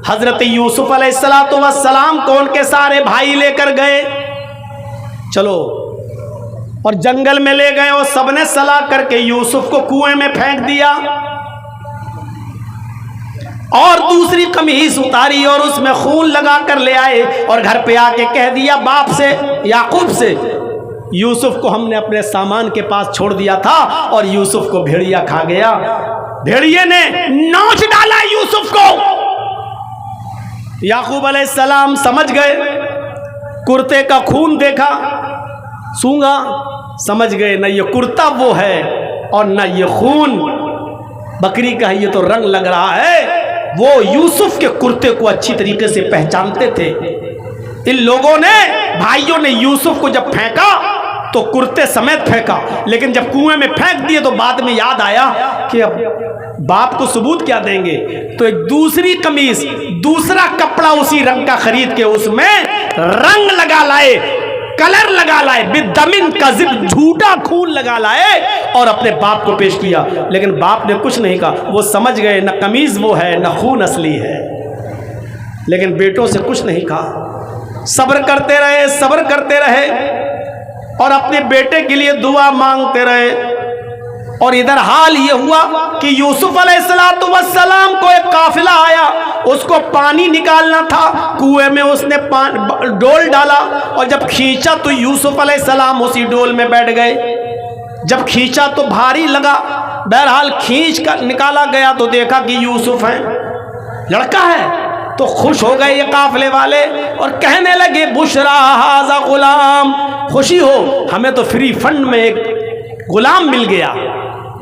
हजरत यूसुफ अलैहिस्सलातु वस्सलाम को उनके सारे भाई लेकर गए, चलो, और जंगल में ले गए और सबने सलाह करके यूसुफ को कुएं में फेंक दिया और दूसरी कमीज उतारी और उसमें खून लगा कर ले आए और घर पे आके कह दिया बाप से, याकूब से, यूसुफ को हमने अपने सामान के पास छोड़ दिया था और यूसुफ को भेड़िया खा गया। भेड़िए ने नोच डाला यूसुफ को। याकूब अलैहिस्सलाम समझ गए, कुर्ते का खून देखा, सूंघा, समझ गए न ये कुर्ता वो है और न ये खून बकरी का है, ये तो रंग लग रहा है। वो यूसुफ के कुर्ते को अच्छी तरीके से पहचानते थे। इन लोगों ने, भाइयों ने यूसुफ को जब फेंका तो कुर्ते समेत फेंका, लेकिन जब कुएं में फेंक दिए तो बाद में याद आया कि अब बाप को सबूत क्या देंगे, तो एक दूसरी कमीज, दूसरा कपड़ा उसी रंग का खरीद के उसमें रंग लगा लाए, कलर लगा लाए, बिदमिन कज़िब, झूठा खून लगा लाए और अपने बाप को पेश किया। लेकिन बाप ने कुछ नहीं कहा, वो समझ गए न कमीज वो है न खून असली है। लेकिन बेटों से कुछ नहीं कहा, सब्र करते रहे, सब्र करते रहे और अपने बेटे के लिए दुआ मांगते रहे। और इधर हाल ये हुआ कि यूसुफ अलैहिस्सलातु वस्सलाम को एक काफिला आया, उसको पानी निकालना था, कुएं में उसने डोल डाला और जब खींचा तो यूसुफ अलैहिस्सलाम उसी डोल में बैठ गए। जब खींचा तो भारी लगा, बहरहाल खींच कर निकाला गया तो देखा कि यूसुफ है, लड़का है। तो खुश हो गए ये काफिले वाले और कहने लगे बुशरा हाज़ा गुलाम, खुशी हो, हमें तो फ्री फंड में एक गुलाम मिल गया,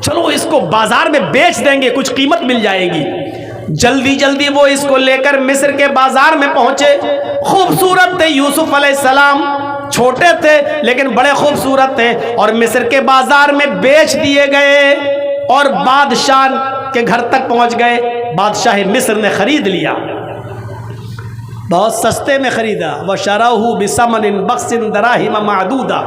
चलो इसको बाजार में बेच देंगे, कुछ कीमत मिल जाएगी। जल्दी जल्दी वो इसको लेकर मिस्र के बाजार में पहुंचे। खूबसूरत थे यूसुफ अलैहिस्सलाम, छोटे थे लेकिन बड़े खूबसूरत थे और मिस्र के बाजार में बेच दिए गए और बादशाह के घर तक पहुंच गए। बादशाह मिस्र ने खरीद लिया, बहुत सस्ते में खरीदा। व शराहू बिसमनिन बख्सिन दराहिम मादूदा।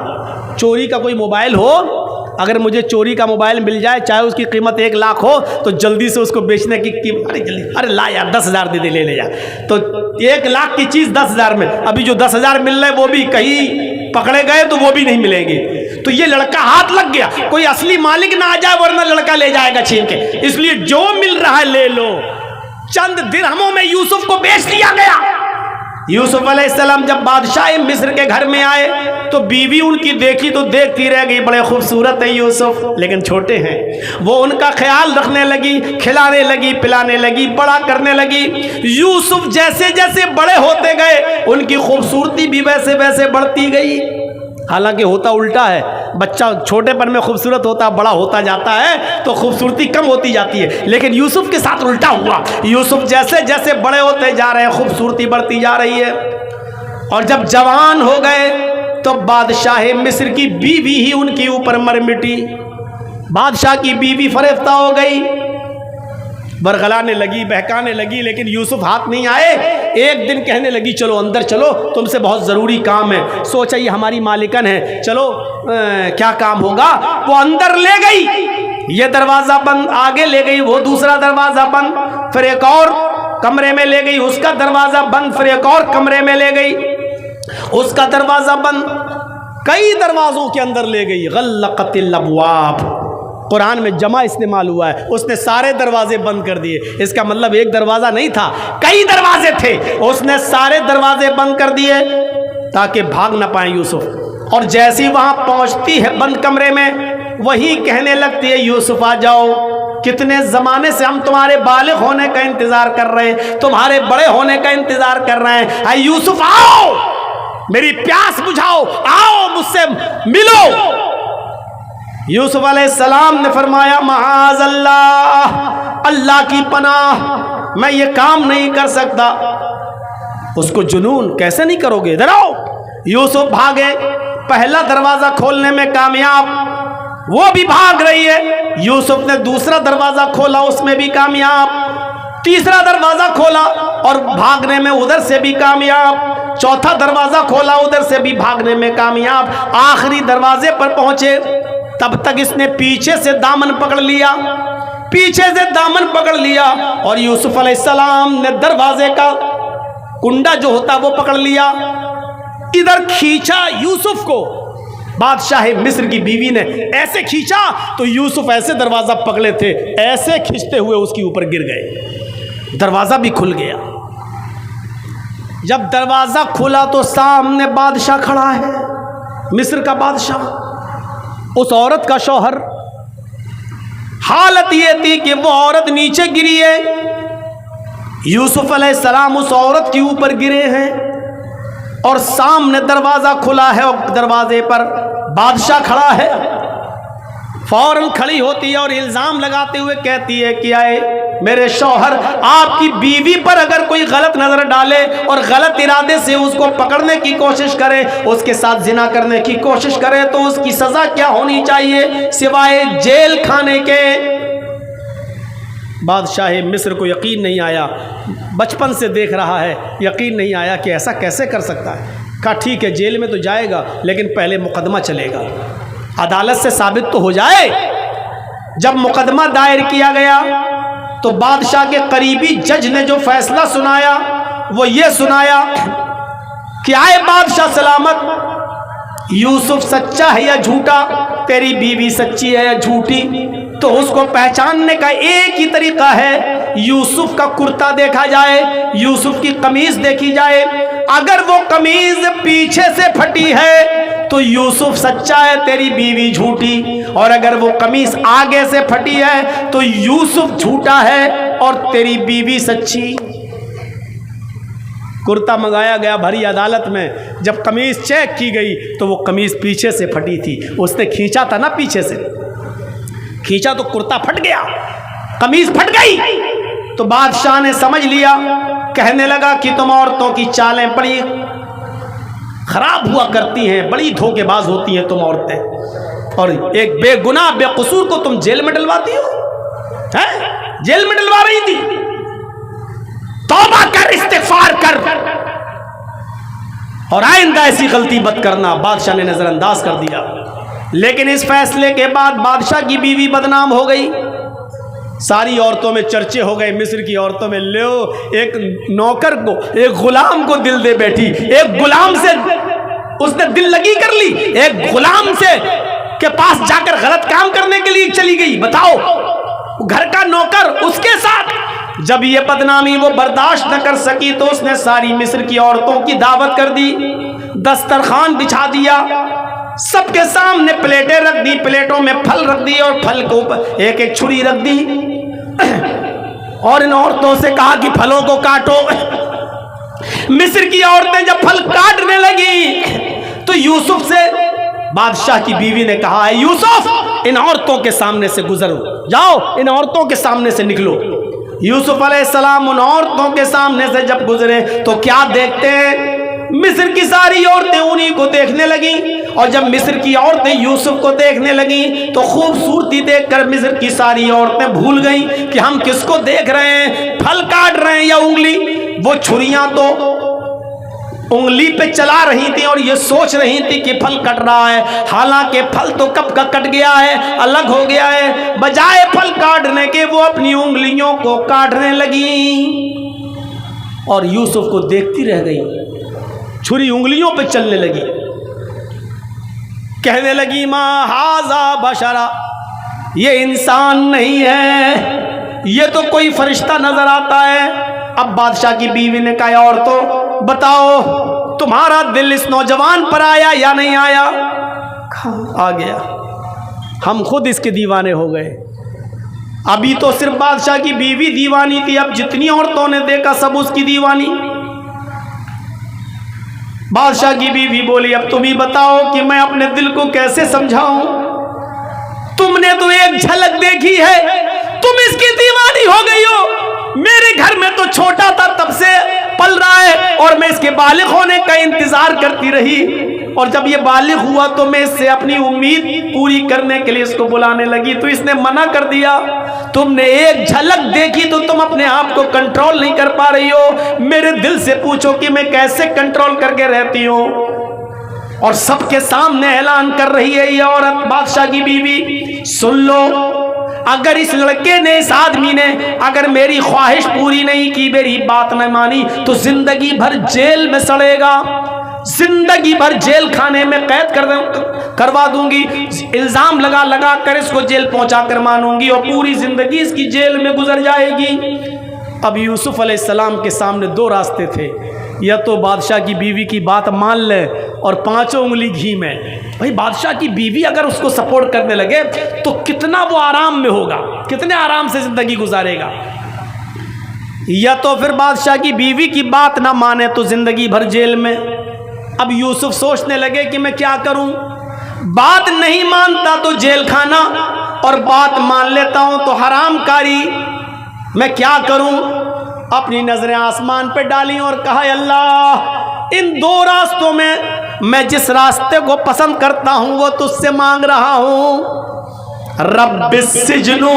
चोरी का कोई मोबाइल हो, अगर मुझे चोरी का मोबाइल मिल जाए, चाहे उसकी कीमत 1 लाख हो, तो जल्दी से उसको बेचने की कीमत, अरे जल्दी, अरे ला यार 10,000 दे दे, ले जा। तो 1 लाख की चीज़ 10,000 में, अभी जो 10,000 मिल रहे वो भी कहीं पकड़े गए तो वो भी नहीं मिलेंगे। तो ये लड़का हाथ लग गया, कोई असली मालिक ना आ जाए वरना लड़का ले जाएगा छीन के, इसलिए जो मिल रहा है ले लो। चंद दिरहमों में यूसुफ को बेच दिया गया। यूसुफ अलैहिस्सलाम जब बादशाह मिस्र के घर में आए तो बीवी उनकी देखी तो देखती रह गई, बड़े खूबसूरत है यूसुफ लेकिन छोटे हैं। वो उनका ख्याल रखने लगी, खिलाने लगी, पिलाने लगी, बड़ा करने लगी। यूसुफ जैसे जैसे बड़े होते गए उनकी खूबसूरती भी वैसे वैसे बढ़ती गई। हालांकि होता उल्टा है, बच्चा छोटेपन में खूबसूरत होता, बड़ा होता जाता है तो खूबसूरती कम होती जाती है, लेकिन यूसुफ के साथ उल्टा हुआ। यूसुफ जैसे जैसे बड़े होते जा रहे हैं खूबसूरती बढ़ती जा रही है। और जब जवान हो गए तो बादशाह मिस्र की बीवी ही उनके ऊपर मर मिटी। बादशाह की बीवी फरेफ्ता हो गई, बरगलाने लगी, बहकाने लगी, लेकिन यूसुफ हाथ नहीं आए। एक दिन कहने लगी चलो अंदर चलो, तुमसे बहुत ज़रूरी काम है। सोचा ये हमारी मालिकन है, चलो क्या काम होगा। वो अंदर ले गई, ये दरवाज़ा बंद, आगे ले गई, वो दूसरा दरवाज़ा बंद, फिर एक और कमरे में ले गई, उसका दरवाज़ा बंद, फिर एक और कमरे में ले गई, उसका दरवाज़ा बंद, कई दरवाज़ों के अंदर ले गई। गल्लक़तिल अब्वाब, कुरान में जमा इस्तेमाल हुआ है, उसने सारे दरवाजे बंद कर दिए। इसका मतलब एक दरवाज़ा नहीं था, कई दरवाजे थे, उसने सारे दरवाजे बंद कर दिए ताकि भाग ना पाए यूसुफ। और जैसी वहाँ पहुँचती है बंद कमरे में, वही कहने लगती है यूसुफ आ जाओ, कितने ज़माने से हम तुम्हारे बालिग होने का इंतज़ार कर रहे हैं, तुम्हारे बड़े होने का इंतज़ार कर रहे हैं। अरे यूसुफ आओ, मेरी प्यास बुझाओ, आओ मुझसे मिलो। यूसुफ अलैहिस्सलाम ने फरमाया महाज़ल्लाह, अल्लाह की पनाह, मैं ये काम नहीं कर सकता। उसको जुनून, कैसे नहीं करोगे, इधर आओ। यूसुफ भागे, पहला दरवाज़ा खोलने में कामयाब, वो भी भाग रही है। यूसुफ ने दूसरा दरवाज़ा खोला, उसमें भी कामयाब, तीसरा दरवाज़ा खोला और भागने में उधर से भी कामयाब, चौथा दरवाज़ा खोला, उधर से भी भागने में कामयाब। आखिरी दरवाजे पर पहुँचे, तब तक इसने पीछे से दामन पकड़ लिया, पीछे से दामन पकड़ लिया और यूसुफ अलैहिस्सलाम ने दरवाजे का कुंडा जो होता वो पकड़ लिया, इधर खींचा यूसुफ को। बादशाह मिस्र की बीवी ने ऐसे खींचा तो यूसुफ ऐसे दरवाजा पकड़े थे, ऐसे खींचते हुए उसके ऊपर गिर गए। दरवाजा भी खुल गया। जब दरवाजा खुला तो सामने बादशाह खड़ा है, मिस्र का बादशाह, उस औरत का शौहर। हालत ये थी कि वो औरत नीचे गिरी है, यूसुफ अलैहिस्सलाम उस औरत के ऊपर गिरे हैं और सामने दरवाजा खुला है और दरवाजे पर बादशाह खड़ा है। फौरन खड़ी होती है और इल्जाम लगाते हुए कहती है कि आए मेरे शौहर, आपकी बीवी पर अगर कोई गलत नजर डाले और गलत इरादे से उसको पकड़ने की कोशिश करे, उसके साथ जिना करने की कोशिश करे, तो उसकी सजा क्या होनी चाहिए सिवाय जेल खाने के। बादशाह मिस्र को यकीन नहीं आया, बचपन से देख रहा है, यकीन नहीं आया कि ऐसा कैसे कर सकता है। कहा ठीक है, जेल में तो जाएगा लेकिन पहले मुकदमा चलेगा, अदालत से साबित तो हो जाए। जब मुकदमा दायर किया गया तो बादशाह के करीबी जज ने जो फैसला सुनाया वो ये सुनाया कि आए बादशाह सलामत, यूसुफ सच्चा है या झूठा, तेरी बीवी सच्ची है या झूठी, तो उसको पहचानने का एक ही तरीका है, यूसुफ का कुर्ता देखा जाए, यूसुफ की कमीज देखी जाए। अगर वो कमीज पीछे से फटी है तो यूसुफ सच्चा है, तेरी बीवी झूठी, और अगर वो कमीज आगे से फटी है तो यूसुफ झूठा है और तेरी बीवी सच्ची। कुर्ता मंगाया गया भरी अदालत में, जब कमीज चेक की गई तो वो कमीज पीछे से फटी थी। उसने खींचा था ना, पीछे से खींचा तो कुर्ता फट गया, कमीज फट गई। तो बादशाह ने समझ लिया, कहने लगा कि तुम औरतों की चालें बड़ी खराब हुआ करती हैं, बड़ी धोखेबाज होती हैं तुम औरतें, और एक बेगुनाह बेकसूर को तुम जेल में डलवाती हो, हैं? जेल में डलवा रही थी। तौबा कर, इस्तिगफार कर और आइंदा ऐसी गलती मत करना। बादशाह ने नजरअंदाज कर दिया। लेकिन इस फैसले के बाद बादशाह की बीवी बदनाम हो गई, सारी औरतों में चर्चे हो गए, मिस्र की औरतों में। लो, एक नौकर को, एक गुलाम को दिल दे बैठी, एक गुलाम से उसने दिल लगी कर ली, एक गुलाम से के पास जाकर गलत काम करने के लिए चली गई। बताओ, घर का नौकर उसके साथ। जब ये बदनामी वो बर्दाश्त न कर सकी तो उसने सारी मिस्र की औरतों की दावत कर दी, दस्तरखान बिछा दिया, सबके सामने प्लेटें रख दी, प्लेटों में फल रख दिए और फल के ऊपर एक एक छुरी रख दी और इन औरतों से कहा कि फलों को काटो। मिस्र की औरतें जब फल काटने लगी तो यूसुफ से बादशाह की बीवी ने कहा, है यूसुफ, इन औरतों के सामने से गुजरो, जाओ इन औरतों के सामने से निकलो। यूसुफ अलैहिस्सलाम उन औरतों के सामने से जब गुजरे तो क्या देखते हैं, मिस्र की सारी औरतें उन्हीं को देखने लगी। और जब मिस्र की औरतें यूसुफ को देखने लगी तो खूबसूरती देखकर मिस्र की सारी औरतें भूल गईं कि हम किसको देख रहे हैं, फल काट रहे हैं या उंगली। वो छुरियां तो उंगली पे चला रही थी और ये सोच रही थी कि फल कट रहा है, हालांकि फल तो कब का कट गया है, अलग हो गया है। बजाय फल काटने के वो अपनी उंगलियों को काटने लगी और यूसुफ को देखती रह गई। छुरी उंगलियों पे चलने लगी, कहने लगी, माँ हाजा बशरा, ये इंसान नहीं है, ये तो कोई फरिश्ता नजर आता है। अब बादशाह की बीवी ने कहा, और तो बताओ तुम्हारा दिल इस नौजवान पर आया या नहीं आया? आ गया, हम खुद इसके दीवाने हो गए। अभी तो सिर्फ बादशाह की बीवी दीवानी थी, अब जितनी औरतों ने देखा सब उसकी दीवानी। बादशाह की बीवी बोली, अब तुम ही बताओ कि मैं अपने दिल को कैसे समझाऊं? तुमने तो एक झलक देखी है, तुम इसकी दीवानी हो गई हो। मेरे घर में तो छोटा था तब से पल रहा है और मैं इसके बालिग होने का इंतजार करती रही, और जब ये बालिग हुआ तो मैं इससे अपनी उम्मीद पूरी करने के लिए इसको बुलाने लगी तो इसने मना कर दिया। तुमने एक झलक देखी तो तुम अपने आप को कंट्रोल नहीं कर पा रही हो। मेरे दिल से पूछो कि मैं कैसे कंट्रोल करके रहती हूँ। और सबके सामने ऐलान कर रही है ये औरत, बादशाह की बीवी, सुन लो, अगर इस लड़के ने, इस आदमी ने अगर मेरी ख्वाहिश पूरी नहीं की, मेरी बात न मानी, तो जिंदगी भर जेल में सड़ेगा, जिंदगी भर जेल खाने में कैद करवा दूंगी, इल्जाम लगा लगा कर इसको जेल पहुंचा कर मानूंगी और पूरी जिंदगी इसकी जेल में गुजर जाएगी। अब यूसुफ अलैहिस्सलाम के सामने दो रास्ते थे, या तो बादशाह की बीवी की बात मान ले और पांचों उंगली घी में। भाई बादशाह की बीवी अगर उसको सपोर्ट करने लगे तो कितना वो आराम में होगा, कितने आराम से जिंदगी गुजारेगा। या तो फिर बादशाह की बीवी की बात ना माने तो जिंदगी भर जेल में। अब यूसुफ सोचने लगे कि मैं क्या करूं, बात नहीं मानता तो जेल खाना और बात मान लेता हूं तो हरामकारी, मैं क्या करूं। अपनी नजरें आसमान पे डाली और कहा, अल्लाह इन दो रास्तों में मैं जिस रास्ते को पसंद करता हूं वो तुझसे मांग रहा हूं। रब्बिस्सिज्नु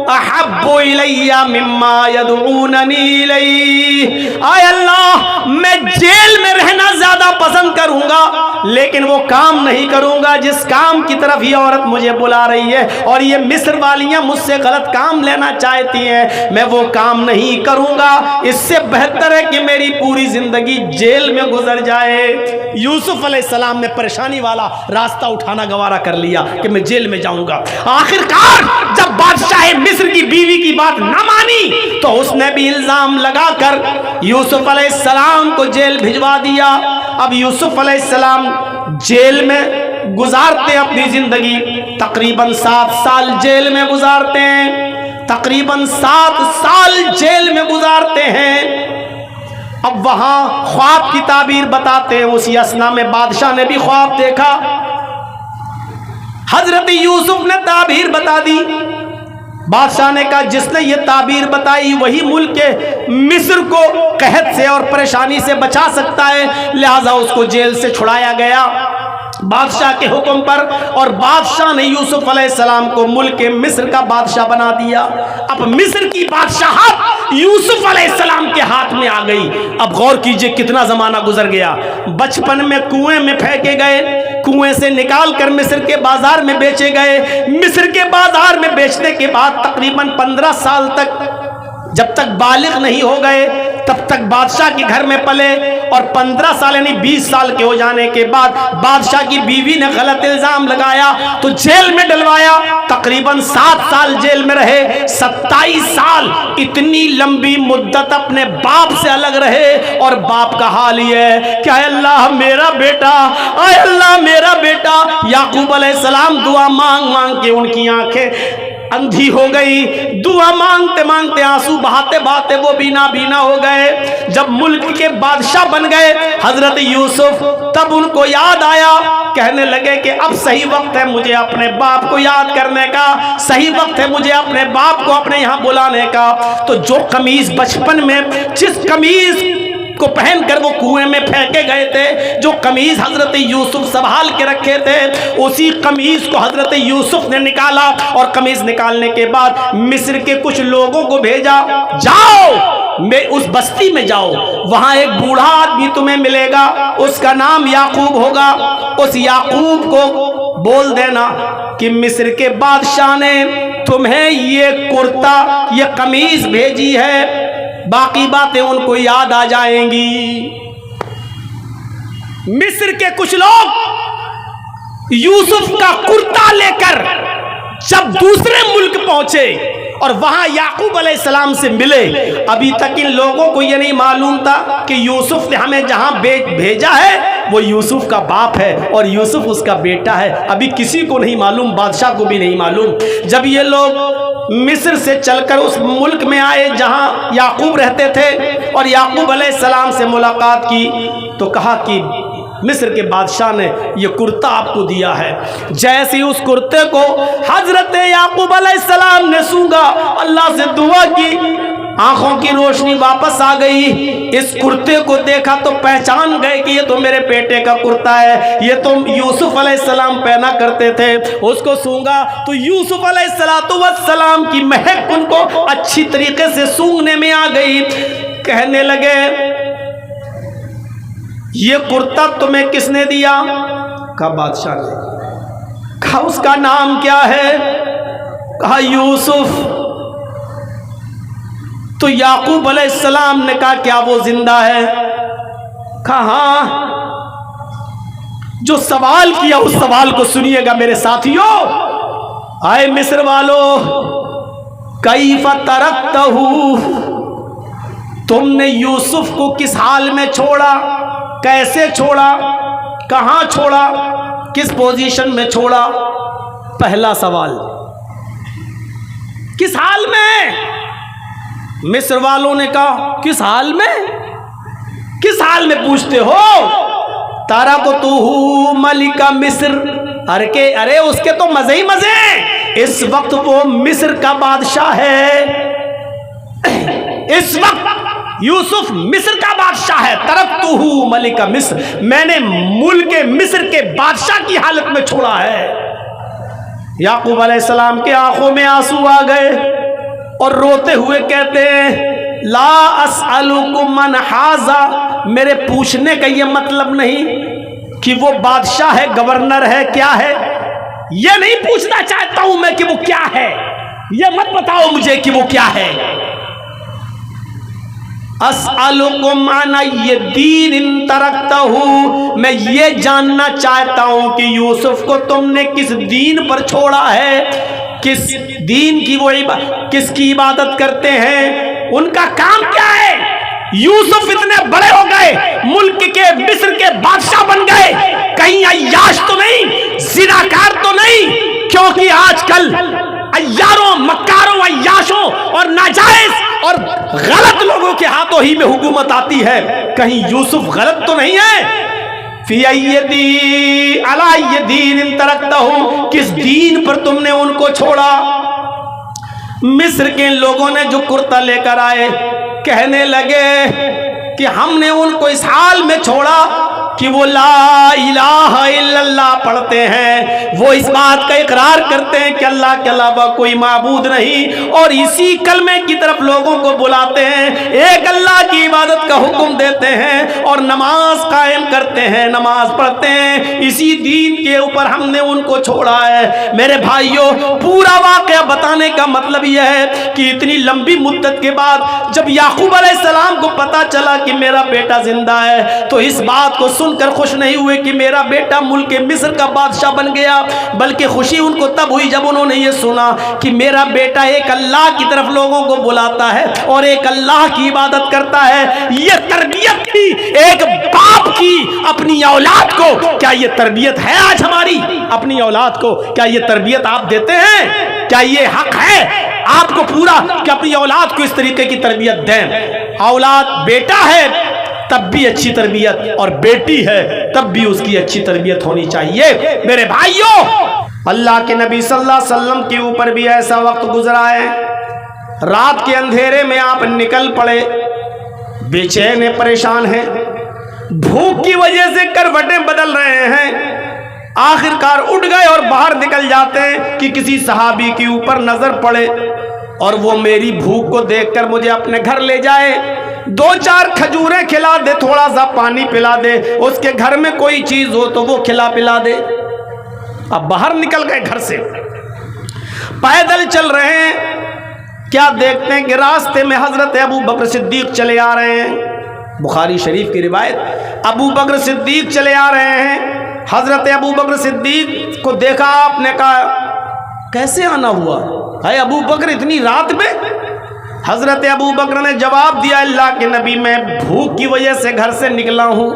अहब्बु इलैया मिम्मा यदऊननी इलैहि। आय अल्लाह, मैं जेल में रहना ज्यादा पसंद करूंगा, लेकिन वो काम नहीं करूंगा जिस काम की तरफ ये औरत मुझे बुला रही है, और ये मिस्र वालियां मुझसे गलत काम लेना चाहती हैं, मैं वो काम नहीं करूंगा। इससे बेहतर है कि मेरी पूरी जिंदगी जेल में गुजर जाए। यूसुफ अलैहिस्सलाम ने परेशानी वाला रास्ता उठाना गवारा कर लिया कि मैं जेल में जाऊंगा। आखिरकार जब बादशाह मिस्र की बीवी की बात न मानी तो उसने भी इल्जाम लगाकर यूसुफ अलैहिस्सलाम को जेल भिजवा दिया। अब यूसुफ अलैहिस्सलाम जेल में गुजारते अपनी जिंदगी, तकरीबन 7 साल जेल में गुजारते हैं, तकरीबन 7 साल जेल में गुजारते हैं। अब वहां ख्वाब की ताबीर बताते हैं। उसी असना में बादशाह ने भी ख्वाब देखा। हजरत यूसुफ ने ताबीर बता दी। बादशाह ने कहा जिसने ये ताबीर बताई वही मुल्क के मिस्र को कहत से और परेशानी से बचा सकता है, लिहाजा उसको जेल से छुड़ाया गया बादशाह के हुक्म पर, और बादशाह ने यूसुफ अलैहिस्सलाम को मुल्क के मिस्र का बादशाह बना दिया। अब मिस्र की बादशाहत यूसुफ अलैहिस्सलाम के हाथ में आ गई। अब गौर कीजिए कितना जमाना गुजर गया। बचपन में कुएं में फेंके गए, कुएं से निकाल कर मिस्र के बाजार में बेचे गए, मिस्र के बाजार में बेचने के बाद तकरीबन 15 साल तक, जब तक बालिग नहीं हो गए तब तक बादशाह के घर में पले, और 15 साल यानी 20 साल के हो जाने के बाद बादशाह की बीवी ने गलत इल्जाम लगाया तो जेल में डलवाया। तकरीबन 7 साल जेल में रहे, 27 साल इतनी लंबी मुद्दत अपने बाप से अलग रहे, और बाप का हाल ये है कि अल्लाह मेरा बेटा, अल्लाह मेरा बेटा। याकूब अलैहिस्सलाम दुआ मांग मांग के उनकी आंखें अंधी हो गई, दुआ मांगते मांगते आंसू बहाते बहाते वो बीना बीना हो गए। जब मुल्क के बादशाह बन गए हजरत यूसुफ, तब उनको याद आया, कहने लगे कि अब सही वक्त है मुझे अपने बाप को याद करने का, सही वक्त है मुझे अपने बाप को अपने यहाँ बुलाने का। तो जो कमीज बचपन में, जिस कमीज को पहनकर वो कुएं में फेंके गए थे, जो कमीज हजरत यूसुफ संभाल के रखे थे, उसी कमीज को हजरत यूसुफ ने निकाला, और कमीज निकालने के बाद मिस्र के कुछ लोगों को भेजा, जाओ मैं उस बस्ती में जाओ, वहां एक बूढ़ा आदमी तुम्हें मिलेगा, उसका नाम याकूब होगा, उस याकूब को बोल देना कि मिस्र के बादशाह ने तुम्हें ये कुर्ता, ये कमीज भेजी है, बाकी बातें उनको याद आ जाएंगी। मिस्र के कुछ लोग यूसुफ का कुर्ता लेकर जब दूसरे मुल्क पहुंचे और वहां याकूब अलैहिस्सलाम से मिले, अभी तक इन लोगों को यह नहीं मालूम था कि यूसुफ ने हमें जहां भेजा है वो यूसुफ का बाप है और यूसुफ उसका बेटा है। अभी किसी को नहीं मालूम, बादशाह को भी नहीं मालूम। जब ये लोग मिस्र से चलकर उस मुल्क में आए जहां याकूब रहते थे और याकूब अलैहिस्सलाम से मुलाकात की, तो कहा कि मिस्र के बादशाह ने ये कुर्ता आपको दिया है। जैसे ही उस कुर्ते को हजरत याकूब अलैहिस्सलाम ने सूंघा, अल्लाह से दुआ की, आंखों की रोशनी वापस आ गई। इस कुर्ते को देखा तो पहचान गए कि ये तो मेरे बेटे का कुर्ता है, ये तो यूसुफ अलैहिस्सलाम पहना करते थे। उसको सूंघा तो यूसुफ अलैहिस्सलाम की महक उनको अच्छी तरीके से सूंघने में आ गई। कहने लगे ये कुर्ता तुम्हें किसने दिया? कहा बादशाह ने। कहा उसका नाम क्या है? कहा यूसुफ। तो याकूब अलैहिस्सलाम ने कहा क्या वो जिंदा है? कहा हाँ। जो सवाल किया उस सवाल को सुनिएगा मेरे साथियों। आए मिस्र वालों, कैफ तरक्तहू, तुमने यूसुफ को किस हाल में छोड़ा, कैसे छोड़ा, कहां छोड़ा, किस पोजीशन में छोड़ा? पहला सवाल, किस हाल में? मिस्र वालों ने कहा किस हाल में? किस हाल में पूछते हो? तारा को तू मलिका मिस्र। अरे उसके तो मजे ही मजे। इस वक्त वो मिस्र का बादशाह है। इस वक्त यूसुफ मिस्र का बादशाह है। तरक्तुहू मलिका मिस्र, मैंने मुल्क मिस्र के बादशाह की हालत में छोड़ा है। याकूब अलैहिस्सलाम के आंखों में आंसू आ गए और रोते हुए कहते हैं ला अस्अलुकुम मन हाजा, मेरे पूछने का ये मतलब नहीं कि वो बादशाह है, गवर्नर है, क्या है, ये नहीं पूछना चाहता हूं मैं कि वो क्या है। ये मत बताओ मुझे कि वो क्या है। अस्अलुकुम अन यदीन इन तरक्तहू, मैं ये जानना चाहता हूं कि यूसुफ को तुमने किस दीन पर छोड़ा है, किस दीन की वो किसकी इबादत करते हैं, उनका काम क्या है। यूसुफ इतने बड़े हो गए, मुल्क के मिस्र के बादशाह बन गए, कहीं अय्याश तो नहीं, जिनाकार तो नहीं, क्योंकि आजकल अय्यारों, मक्कारों, अय्याशों और नाजायज और गलत लोगों के हाथों ही में हुकूमत आती है। कहीं यूसुफ गलत तो नहीं है। दीन तरक्तहू, किस दीन पर तुमने उनको छोड़ा। मिस्र के लोगों ने जो कुर्ता लेकर आए कहने लगे कि हमने उनको इस हाल में छोड़ा कि वो ला इलाहा इल्लल्लाह पढ़ते हैं, वो इस बात का इकरार करते हैं कि अल्लाह के अलावा कोई माबूद नहीं, और इसी कलमे की तरफ लोगों को बुलाते हैं, एक अल्लाह की इबादत का हुक्म देते हैं और नमाज कायम करते हैं, नमाज पढ़ते हैं। इसी दीन के ऊपर हमने उनको छोड़ा है। मेरे भाइयों, पूरा वाक़या बताने का मतलब यह है कि इतनी लंबी मुद्दत के बाद जब याकूब अलैहिस्सलाम को पता चला कि मेरा बेटा जिंदा है, तो इस बात को सुनकर खुश नहीं हुए कि मेरा बेटा मुल्क मिस्र का बादशाह बन गया, बल्कि खुशी उनको तब हुई जब उन्होंने ये सुना कि मेरा बेटा एक अल्लाह की तरफ लोगों को बुलाता है और एक अल्लाह की इबादत करता है। ये तरबियत थी एक बाप की अपनी औलाद को। क्या ये तरबियत है आज हमारी अपनी औलाद को? क्या ये तरबियत आप देते हैं? क्या ये हक है आपको पूरा कि अपनी औलाद को इस तरीके की तरबियत दें? औलाद बेटा है तब भी अच्छी तरबियत, और बेटी है तब भी उसकी अच्छी तरबियत होनी चाहिए। मेरे भाइयों, अल्लाह के नबी सल्लल्लाहु अलैहि वसल्लम के ऊपर भी ऐसा वक्त गुजरा है। रात के अंधेरे में आप निकल पड़े, बेचैन परेशान हैं, भूख की वजह से करवटें बदल रहे हैं, आखिरकार उठ गए और बाहर निकल जाते हैं कि किसी सहाबी के ऊपर नजर पड़े और वो मेरी भूख को देखकर मुझे अपने घर ले जाए, 2-4 खजूरें खिला दे, थोड़ा सा पानी पिला दे, उसके घर में कोई चीज हो तो वो खिला पिला दे। अब बाहर निकल गए घर से, पैदल चल रहे हैं, क्या देखते हैं कि रास्ते में हजरत अबू बकर सिद्दीक चले आ रहे हैं। बुखारी शरीफ की रिवायत, अबू बकर सिद्दीक चले आ रहे हैं। हजरत अबू बकर सिद्दीक को देखा, आपने कहा कैसे आना हुआ है अबू बकर इतनी रात में? हजरत अबू बकर ने जवाब दिया, अल्लाह के नबी, मैं भूख की वजह से घर से निकला हूँ,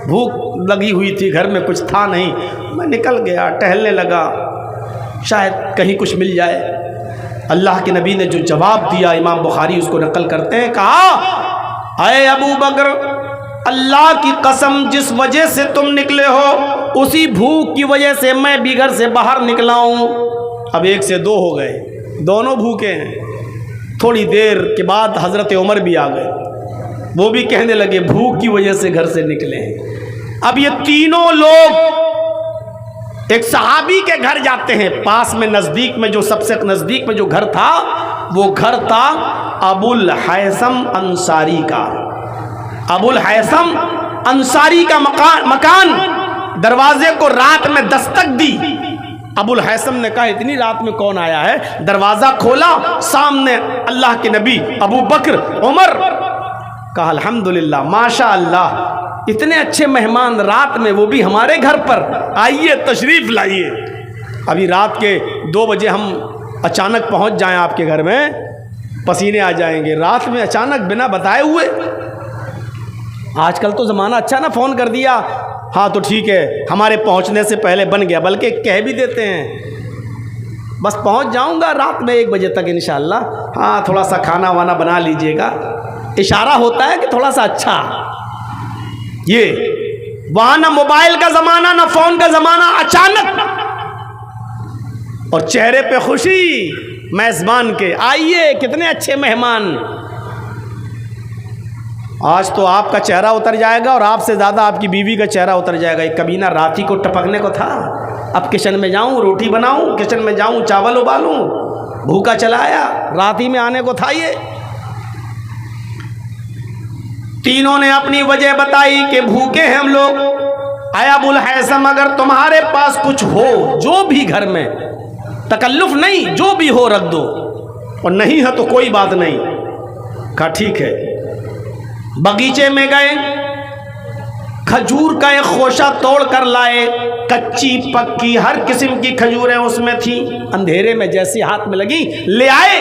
भूख लगी हुई थी, घर में कुछ था नहीं, मैं निकल गया, टहलने लगा, शायद कहीं कुछ मिल जाए। अल्लाह के नबी ने जो जवाब दिया, इमाम बुखारी उसको नकल करते हैं, कहा, अरे अबू बकर, अल्लाह की कसम, जिस वजह से तुम निकले हो उसी भूख की वजह से मैं भी घर से बाहर निकला हूँ। अब 1 से 2 हो गए, दोनों भूखे हैं। थोड़ी देर के बाद हजरत उमर भी आ गए, वो भी कहने लगे भूख की वजह से घर से निकले हैं। अब ये तीनों लोग एक सहाबी के घर जाते हैं, पास में नजदीक में, जो सबसे नजदीक में जो घर था वो घर था अबुल हैसम अंसारी का। अबुल हैसम अंसारी का मकान। दरवाजे को रात में दस्तक दी, अबुल हैसम ने कहा इतनी रात में कौन आया है? दरवाज़ा खोला, सामने अल्लाह के नबी, अबू बकर, उमर। कहा अल्हम्दुलिल्लाह, माशा अल्लाह, इतने अच्छे मेहमान रात में, वो भी हमारे घर पर, आइए तशरीफ़ लाइए। अभी रात के 2 बजे हम अचानक पहुंच जाएं आपके घर में, पसीने आ जाएंगे। रात में अचानक बिना बताए हुए। आजकल तो ज़माना अच्छा ना, फ़ोन कर दिया, हाँ तो ठीक है, हमारे पहुंचने से पहले बन गया, बल्कि कह भी देते हैं बस पहुंच जाऊंगा रात में 1 बजे तक इंशाअल्लाह, हाँ थोड़ा सा खाना वाना बना लीजिएगा। इशारा होता है कि थोड़ा सा अच्छा। ये वहाँ ना मोबाइल का ज़माना, ना फ़ोन का ज़माना, अचानक और चेहरे पे खुशी मेज़बान के, आइए कितने अच्छे मेहमान। आज तो आपका चेहरा उतर जाएगा और आपसे ज़्यादा आपकी बीवी का चेहरा उतर जाएगा। एक कमीना रात ही को टपकने को था, अब किचन में जाऊं, रोटी बनाऊं, किचन में जाऊं, चावल उबालूं, भूखा चला आया, रात ही में आने को था। ये तीनों ने अपनी वजह बताई कि भूखे हैं हम लोग। आया अबुल हैसम, अगर तुम्हारे पास कुछ हो, जो भी घर में, तकल्लुफ नहीं, जो भी हो रख दो, और नहीं है तो कोई बात नहीं। कहा ठीक है। बगीचे में गए, खजूर का एक खोशा तोड़ कर लाए, कच्ची पक्की हर किस्म की खजूरें उसमें थी। अंधेरे में जैसी हाथ में लगी ले आए।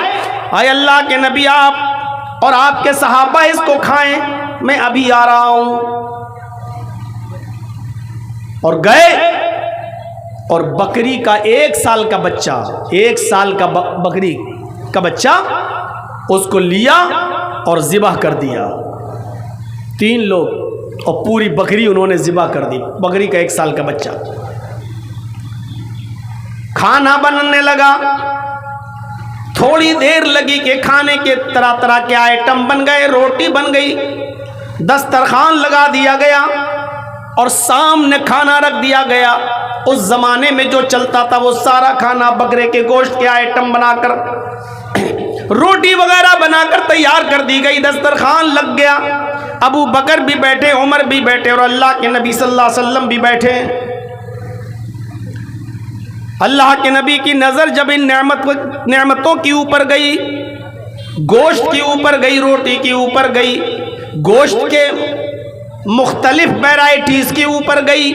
आए अल्लाह के नबी, आप और आपके सहाबा इसको खाएं, मैं अभी आ रहा हूं। और गए और बकरी का 1 साल का बच्चा, 1 साल का बकरी का बच्चा उसको लिया और ज़िबह कर दिया। 3 लोग और पूरी बकरी उन्होंने ज़िबा कर दी, बकरी का 1 साल का बच्चा। खाना बनने लगा, थोड़ी देर लगी कि खाने के तरह तरह के आइटम बन गए, रोटी बन गई, दस्तरखान लगा दिया गया और सामने खाना रख दिया गया। उस जमाने में जो चलता था वो सारा खाना बकरे के गोश्त के आइटम बनाकर, रोटी वगैरह बनाकर तैयार कर दी गई, दस्तरखान लग गया। अबू बकर भी बैठे, उमर भी बैठे और अल्लाह के नबी सल्लल्लाहु अलैहि वसल्लम भी बैठे। अल्लाह के नबी की नज़र जब इन नेमतों के ऊपर गई, गोश्त के ऊपर गई, रोटी के ऊपर गई, गोश्त के मुख्तलिफ वैराइटीज़ के ऊपर गई,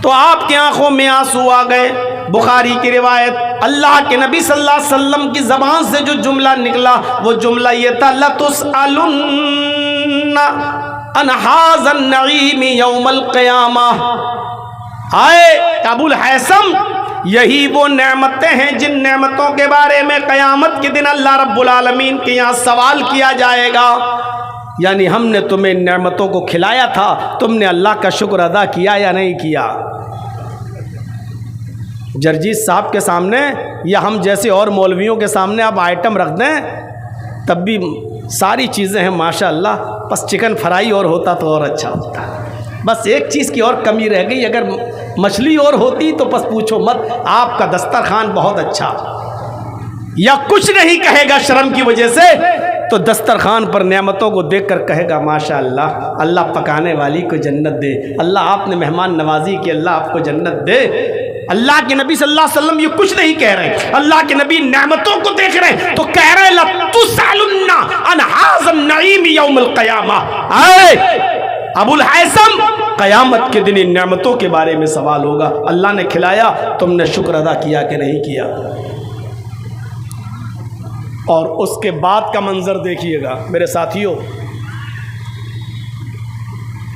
तो आपकी आंखों में आंसू आ गए। बुखारी की रिवायत, अल्लाह के नबी सल्लल्लाहु अलैहि वसल्लम की ज़बान से जो जुमला निकला वो जुमला ये था, लतुसअलुन्ना अन हाज़न नईम यौमल क़ियामा। आए अबुल हैसम, यही वो नेमतें हैं जिन नेमतों के बारे में क़यामत के दिन अल्लाह रब्बुल आलमीन के यहाँ सवाल किया जाएगा। यानी हमने तुम्हें नेमतों को खिलाया था, तुमने अल्लाह का शुक्र अदा किया या नहीं किया। जर्जीस साहब के सामने या हम जैसे और मौलवियों के सामने आप आइटम रख दें तब भी सारी चीज़ें हैं माशाअल्लाह, बस चिकन फ्राई और होता तो और अच्छा होता। बस एक चीज़ की और कमी रह गई, अगर मछली और होती तो बस पूछो मत। आपका दस्तरखान बहुत अच्छा, या कुछ नहीं कहेगा शर्म की वजह से तो दस्तरखान पर नेमतों को देखकर कहेगा माशाअल्लाह, अल्लाह पकाने वाली को जन्नत दे, अल्लाह आपने मेहमान नवाजी की, अल्लाह आपको जन्नत दे। अल्लाह के नबी सल्लल्लाहु अलैहि वसल्लम ये कुछ नहीं कह रहे, अल्लाह के नबी नेमतों को देख रहे हैं तो कह रहे लतुसअलुन्ना अन हाज़न नईम यौमल क़ियामा। आए अबुल हैसम, क़यामत के दिन इन नेमतों के बारे में सवाल होगा। अल्लाह ने खिलाया, तुमने शुक्र अदा किया कि नहीं किया। और उसके बाद का मंजर देखिएगा मेरे साथियों,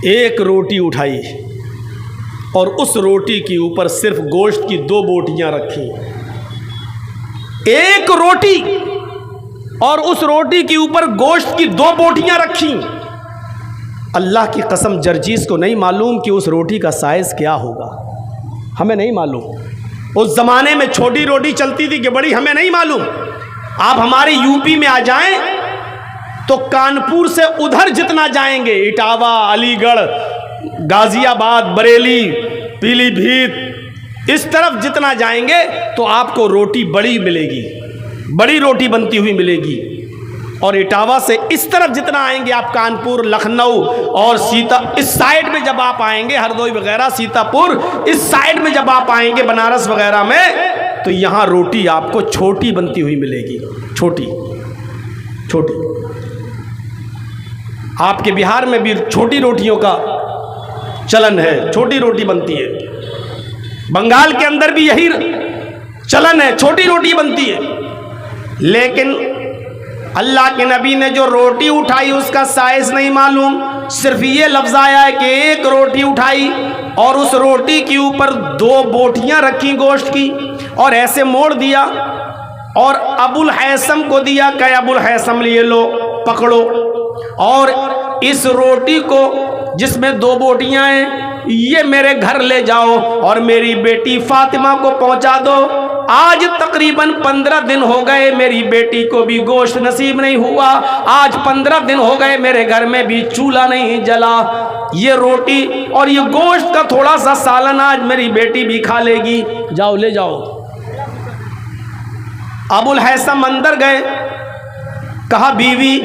एक रोटी उठाई और उस रोटी के ऊपर सिर्फ गोश्त की 2 बोटियां रखी। एक रोटी और उस रोटी के ऊपर गोश्त की 2 बोटियां रखी। अल्लाह की कसम जर्जीस को नहीं मालूम कि उस रोटी का साइज़ क्या होगा, हमें नहीं मालूम। उस ज़माने में छोटी रोटी चलती थी कि बड़ी, हमें नहीं मालूम। आप हमारे यूपी में आ जाएं तो कानपुर से उधर जितना जाएंगे, इटावा, अलीगढ़, गाज़ियाबाद, बरेली, पीलीभीत, इस तरफ जितना जाएंगे तो आपको रोटी बड़ी मिलेगी, बड़ी रोटी बनती हुई मिलेगी। और इटावा से इस तरफ जितना आएंगे आप, कानपुर, लखनऊ और सीता, इस साइड में जब आप आएंगे, हरदोई वगैरह, सीतापुर, इस साइड में जब आप आएंगे बनारस वगैरह में, तो यहाँ रोटी आपको छोटी बनती हुई मिलेगी। छोटी छोटी। आपके बिहार में भी छोटी रोटियों का चलन है, छोटी रोटी बनती है। बंगाल के अंदर भी यही चलन है, छोटी रोटी बनती है। लेकिन अल्लाह के नबी ने जो रोटी उठाई उसका साइज नहीं मालूम, सिर्फ ये लफ्ज़ आया है कि एक रोटी उठाई और उस रोटी के ऊपर 2 बोटियां रखी गोश्त की और ऐसे मोड़ दिया और अबुल हैसम को दिया। कहे अबुल हैसम लिए लो, पकड़ो, और इस रोटी को जिसमें 2 बोटियां हैं ये मेरे घर ले जाओ और मेरी बेटी फातिमा को पहुंचा दो। आज तकरीबन 15 दिन हो गए, मेरी बेटी को भी गोश्त नसीब नहीं हुआ। आज 15 दिन हो गए, मेरे घर में भी चूल्हा नहीं जला। ये रोटी और ये गोश्त का थोड़ा सा सालन आज मेरी बेटी भी खा लेगी, जाओ ले जाओ। अबुल हैसम अंदर गए, कहा बीवी,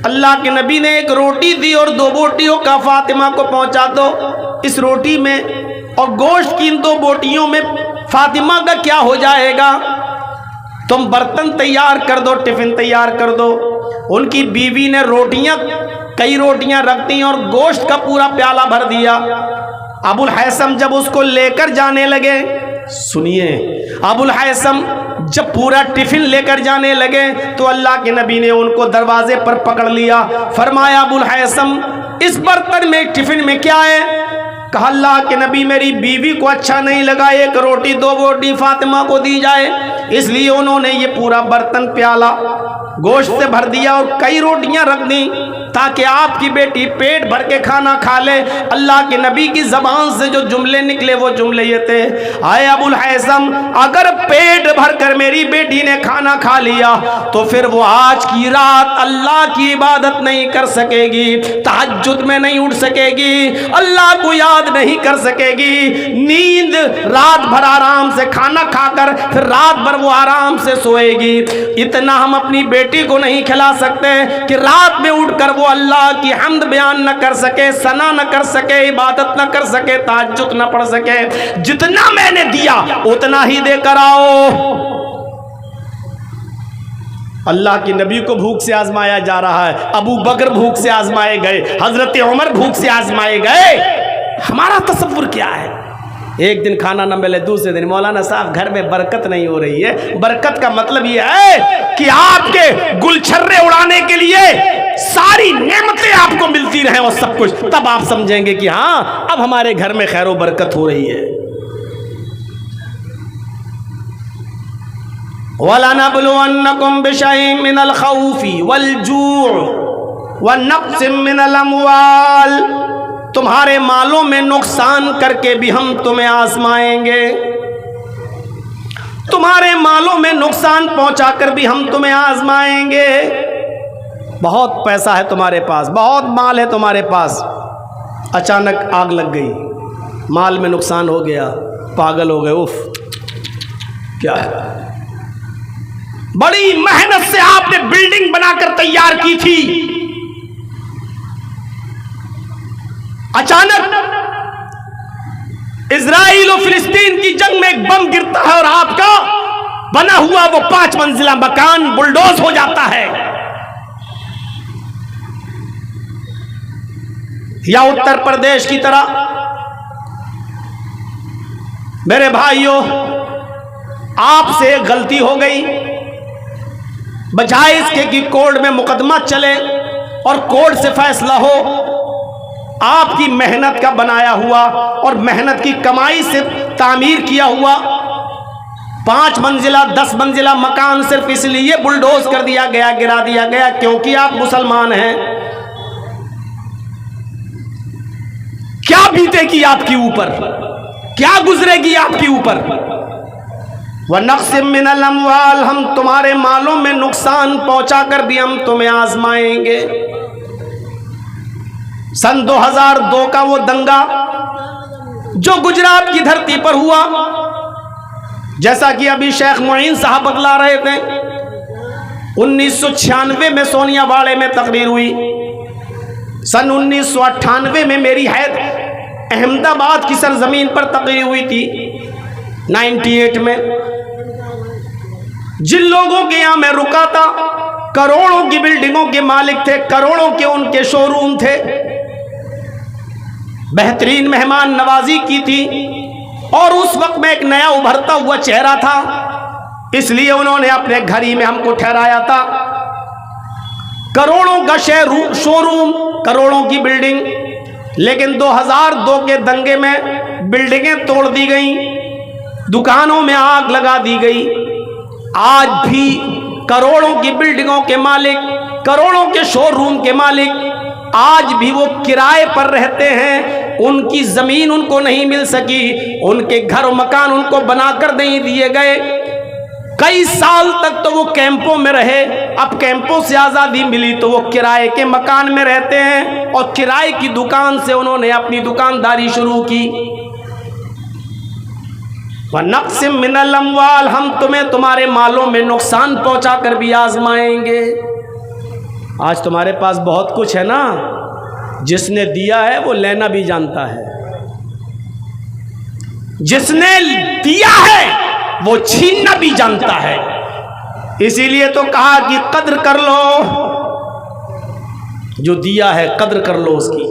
अल्लाह के नबी ने एक रोटी दी और 2 बोटियों का फातिमा को पहुंचा दो। इस रोटी में और गोश्त की इन 2 बोटियों में फातिमा का क्या हो जाएगा? तुम बर्तन तैयार कर दो, टिफिन तैयार कर दो। उनकी बीवी ने रोटियां, कई रोटियां रख दी और गोश्त का पूरा प्याला भर दिया। अबुल हैसम जब उसको लेकर जाने लगे, सुनिए, अबुल हैसम जब पूरा टिफिन लेकर जाने लगे तो अल्लाह के नबी ने उनको दरवाजे पर पकड़ लिया। फरमाया अबुल हैसम, इस बर्तन में, टिफिन में क्या है? कहा अल्लाह के नबी, मेरी बीवी को अच्छा नहीं लगा एक रोटी 2 बोटी फातिमा को दी जाए, इसलिए उन्होंने ये पूरा बर्तन प्याला गोश्त से भर दिया और कई रोटियां रख दी ताकि आपकी बेटी पेट भर के खाना खा ले। अल्लाह के नबी की ज़बान से जो जुमले निकले वो जुमले ये थे, आए अबुल हैसम, अगर पेट भर कर मेरी बेटी ने खाना खा लिया तो फिर वो आज की रात अल्लाह की इबादत नहीं कर सकेगी, तहज्जुद में नहीं उठ सकेगी, अल्लाह को याद नहीं कर सकेगी। नींद रात भर आराम से खाना खाकर फिर रात भर वो आराम से सोएगी। इतना हम अपनी बेटी को नहीं खिला सकते कि रात में उठकर वो अल्लाह की हम्द बयान न कर सके, सना न कर सके, इबादत न कर सके, तहज्जुद न पढ़ सके। जितना मैंने दिया उतना ही देकर आओ। अल्लाह के नबी को भूख से आजमाया जा रहा है, अबू बकर भूख से आजमाए गए, हजरत उमर भूख से आजमाए गए। हमारा तसव्वुर क्या है? एक दिन खाना न मिले, दूसरे दिन मौलाना साहब घर में बरकत नहीं हो रही है। बरकत का मतलब यह है कि आपके गुलछर्रे उड़ाने के लिए सारी नेमतें आपको मिलती रहे और सब कुछ, तब आप समझेंगे कि हाँ अब हमारे घर में खैर बरकत हो रही है। वलनब्लुवन्नकुम बिशैइन मिनल खौफि वल जूअ व नक़्सिम मिनल अमवाल, तुम्हारे मालों में नुकसान करके भी हम तुम्हें आजमाएंगे, तुम्हारे मालों में नुकसान पहुंचाकर भी हम तुम्हें आजमाएंगे। बहुत पैसा है तुम्हारे पास, बहुत माल है तुम्हारे पास, अचानक आग लग गई, माल में नुकसान हो गया, पागल हो गए, उफ क्या है? बड़ी मेहनत से आपने बिल्डिंग बनाकर तैयार की थी, अचानक इजराइल और फिलिस्तीन की जंग में एक बम गिरता है और आपका बना हुआ वो 5 मंजिला मकान बुलडोज हो जाता है। या उत्तर प्रदेश की तरह, मेरे भाइयों, आपसे गलती हो गई, बजाय इसके कि कोर्ट में मुकदमा चले और कोर्ट से फैसला हो, आपकी मेहनत का बनाया हुआ और मेहनत की कमाई से तामीर किया हुआ 5 मंजिला 10 मंजिला मकान सिर्फ इसलिए बुलडोज कर दिया गया, गिरा दिया गया क्योंकि आप मुसलमान हैं। क्या बीतेगी आपके ऊपर, क्या गुजरेगी आपके ऊपर? व नक़्सिम मिनल अमवाल, हम तुम्हारे मालों में नुकसान पहुंचाकर भी हम तुम्हें आजमाएंगे। सन 2002 का वो दंगा जो गुजरात की धरती पर हुआ, जैसा कि अभी शेख मुईन साहब बतला रहे थे, 1996 में सोनियावाड़े में तकरीर हुई। सन 1998 में मेरी हैत अहमदाबाद की सरजमीन पर तकरीर हुई थी। 98 में जिन लोगों के यहाँ मैं रुका था, करोड़ों की बिल्डिंगों के मालिक थे, करोड़ों के उनके शोरूम थे, बेहतरीन मेहमान नवाजी की थी, और उस वक्त में एक नया उभरता हुआ चेहरा था, इसलिए उन्होंने अपने घर ही में हमको ठहराया था। करोड़ों का शोरूम, करोड़ों की बिल्डिंग, लेकिन 2002 के दंगे में बिल्डिंगें तोड़ दी गई, दुकानों में आग लगा दी गई। आज भी करोड़ों की बिल्डिंगों के मालिक, करोड़ों के शोरूम के मालिक आज भी वो किराए पर रहते हैं। उनकी जमीन उनको नहीं मिल सकी, उनके घर मकान उनको बनाकर नहीं दिए गए। कई साल तक तो वो कैंपों में रहे, अब कैंपों से आज़ादी मिली तो वो किराए के मकान में रहते हैं, और किराए की दुकान से उन्होंने अपनी दुकानदारी शुरू की। वनक़्सिम मिनल अम्वाल, हम तुम्हें तुम्हारे मालों में नुकसान पहुंचा कर भी आजमाएंगे। आज तुम्हारे पास बहुत कुछ है ना, जिसने दिया है वो लेना भी जानता है, जिसने दिया है वो छीनना भी जानता है। इसीलिए तो कहा कि कद्र कर लो, जो दिया है कद्र कर लो उसकी।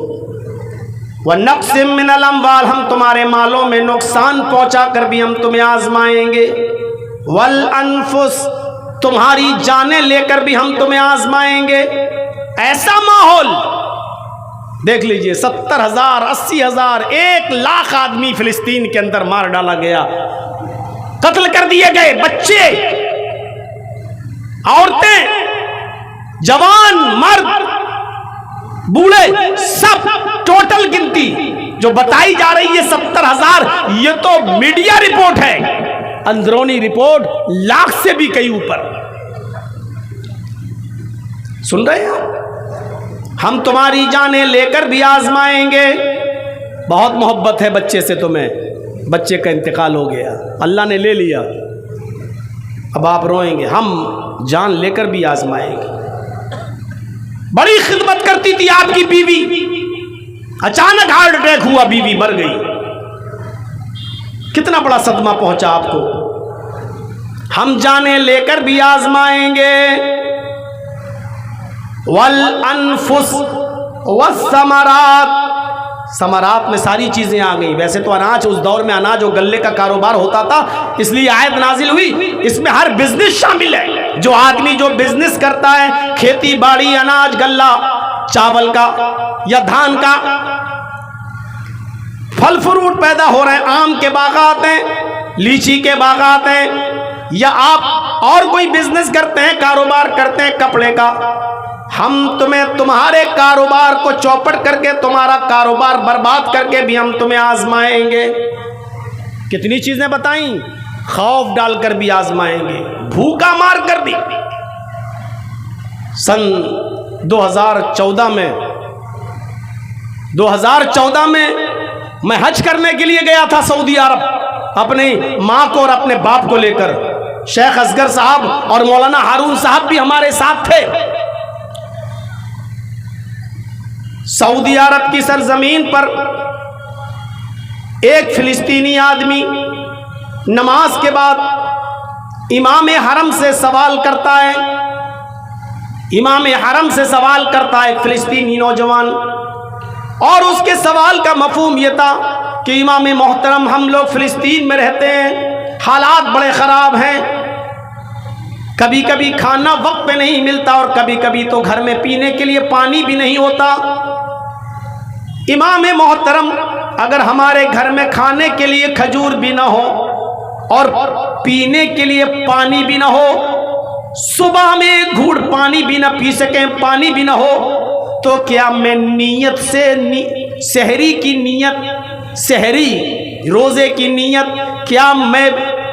वनक़्सिम मिनल अम्वाल, हम तुम्हारे मालों में नुकसान पहुंचा कर भी हम तुम्हें आजमाएंगे। वल अनफुस, तुम्हारी जानें लेकर भी हम तुम्हें आजमाएंगे। ऐसा माहौल देख लीजिए, 70,000, 80,000, 1,00,000 आदमी फिलिस्तीन के अंदर मार डाला गया, कत्ल कर दिए गए, बच्चे, औरतें, जवान, मर्द, बूढ़े, सब टोटल गिनती जो बताई जा रही है 70,000, ये तो मीडिया रिपोर्ट है, अंदरूनी रिपोर्ट 1,00,000 से भी कई ऊपर। सुन रहे हैं? हम तुम्हारी जानें लेकर भी आजमाएंगे। बहुत मोहब्बत है बच्चे से तुम्हें, बच्चे का इंतकाल हो गया, अल्लाह ने ले लिया, अब आप रोएंगे, हम जान लेकर भी आजमाएंगे। बड़ी खिदमत करती थी आपकी बीवी, अचानक हार्ट अटैक हुआ, बीवी मर गई, कितना बड़ा सदमा पहुंचा आपको। हम जाने लेकर भी आजमाएंगे। वल अनफुस वस्समरात, समरात में सारी चीजें आ गई। वैसे तो अनाज, उस दौर में अनाज और गल्ले का कारोबार होता था, इसलिए आयत नाजिल हुई, इसमें हर बिजनेस शामिल है। जो आदमी जो बिजनेस करता है, खेती बाड़ी, अनाज, गल्ला, चावल का या धान का, फल फ्रूट पैदा हो रहे हैं, आम के बागात हैं, लीची के बागात हैं, या आप और कोई बिजनेस करते हैं, कारोबार करते हैं कपड़े का, हम तुम्हें तुम्हारे कारोबार को चौपट करके, तुम्हारा कारोबार बर्बाद करके भी हम तुम्हें आजमाएंगे। कितनी चीजें बताई, खौफ डालकर भी आजमाएंगे, भूखा मार कर भी। सन 2014 में मैं हज करने के लिए गया था सऊदी अरब, अपनी माँ को और अपने बाप को लेकर। शेख असगर साहब और मौलाना हारून साहब भी हमारे साथ थे। सऊदी अरब की सरजमीन पर एक फिलिस्तीनी आदमी नमाज के बाद इमाम हरम से सवाल करता है, इमाम हरम से सवाल करता है एक फिलिस्तीनी नौजवान, और उसके सवाल का मफहूम यह था कि इमाम मोहतरम, हम लोग फिलिस्तीन में रहते हैं, हालात बड़े ख़राब हैं, कभी कभी खाना वक्त पे नहीं मिलता, और कभी कभी तो घर में पीने के लिए पानी भी नहीं होता। इमाम मोहतरम, अगर हमारे घर में खाने के लिए खजूर भी ना हो और पीने के लिए पानी भी ना हो, सुबह में एक घूंट पानी भी ना पी सकें, पानी भी ना हो, तो क्या मैं नीयत से सहरी की नीयत, सहरी रोज़े की नीयत क्या मैं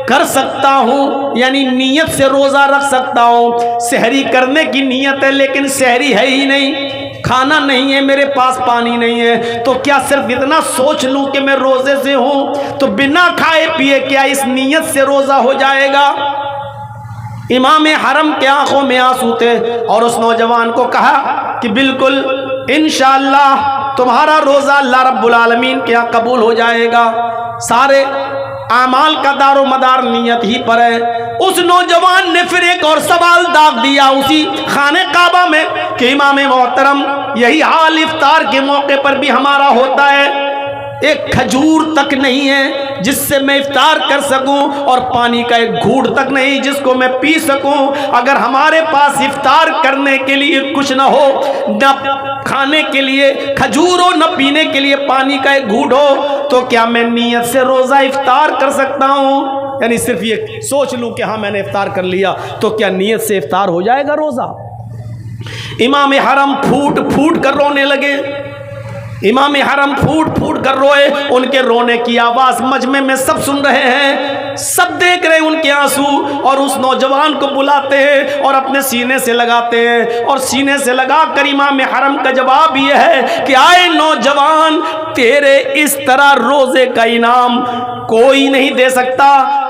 कर सकता हूँ? यानी नीयत से रोज़ा रख सकता हूँ। सहरी करने की नीयत है, लेकिन सहरी है ही नहीं, खाना नहीं है मेरे पास, पानी नहीं है, तो क्या सिर्फ इतना सोच लूँ कि मैं रोज़े से हूँ, तो बिना खाए पिए क्या इस नीयत से रोज़ा हो जाएगा? इमाम हरम के आंखों में आंसू थे और उस नौजवान को कहा कि बिल्कुल इंशाअल्लाह तुम्हारा रोज़ा अल्लाह रब्बुल आलमीन के यहाँ कबूल हो जाएगा। सारे आमाल का दारो मदार नियत ही पर है। उस नौजवान ने फिर एक और सवाल दाग दिया उसी खाने काबा में कि इमाम मोहतरम, यही हाल इफ्तार के मौके पर भी हमारा होता है। एक खजूर तक नहीं है जिससे मैं इफ्तार कर सकूं और पानी का एक घूंट तक नहीं जिसको मैं पी सकूं। अगर हमारे पास इफ्तार करने के लिए कुछ ना हो, न खाने के लिए खजूर हो, न पीने के लिए पानी का एक घूंट हो, तो क्या मैं नियत से रोज़ा इफ्तार कर सकता हूं? यानी सिर्फ ये सोच लूं कि हाँ मैंने इफ्तार कर लिया, तो क्या नियत से इफ्तार हो जाएगा रोज़ा? इमाम हरम फूट फूट कर रोने लगे। इमाम हरम फूट फूट कर रोए। उनके रोने की आवाज़ मजमे में सब सुन रहे हैं, सब देख रहे हैं उनके आंसू, और उस नौजवान को बुलाते हैं और अपने सीने से लगाते हैं। और सीने से लगा कर इमाम हरम का जवाब यह है कि आए नौजवान, तेरे इस तरह रोज़े का इनाम कोई नहीं दे सकता।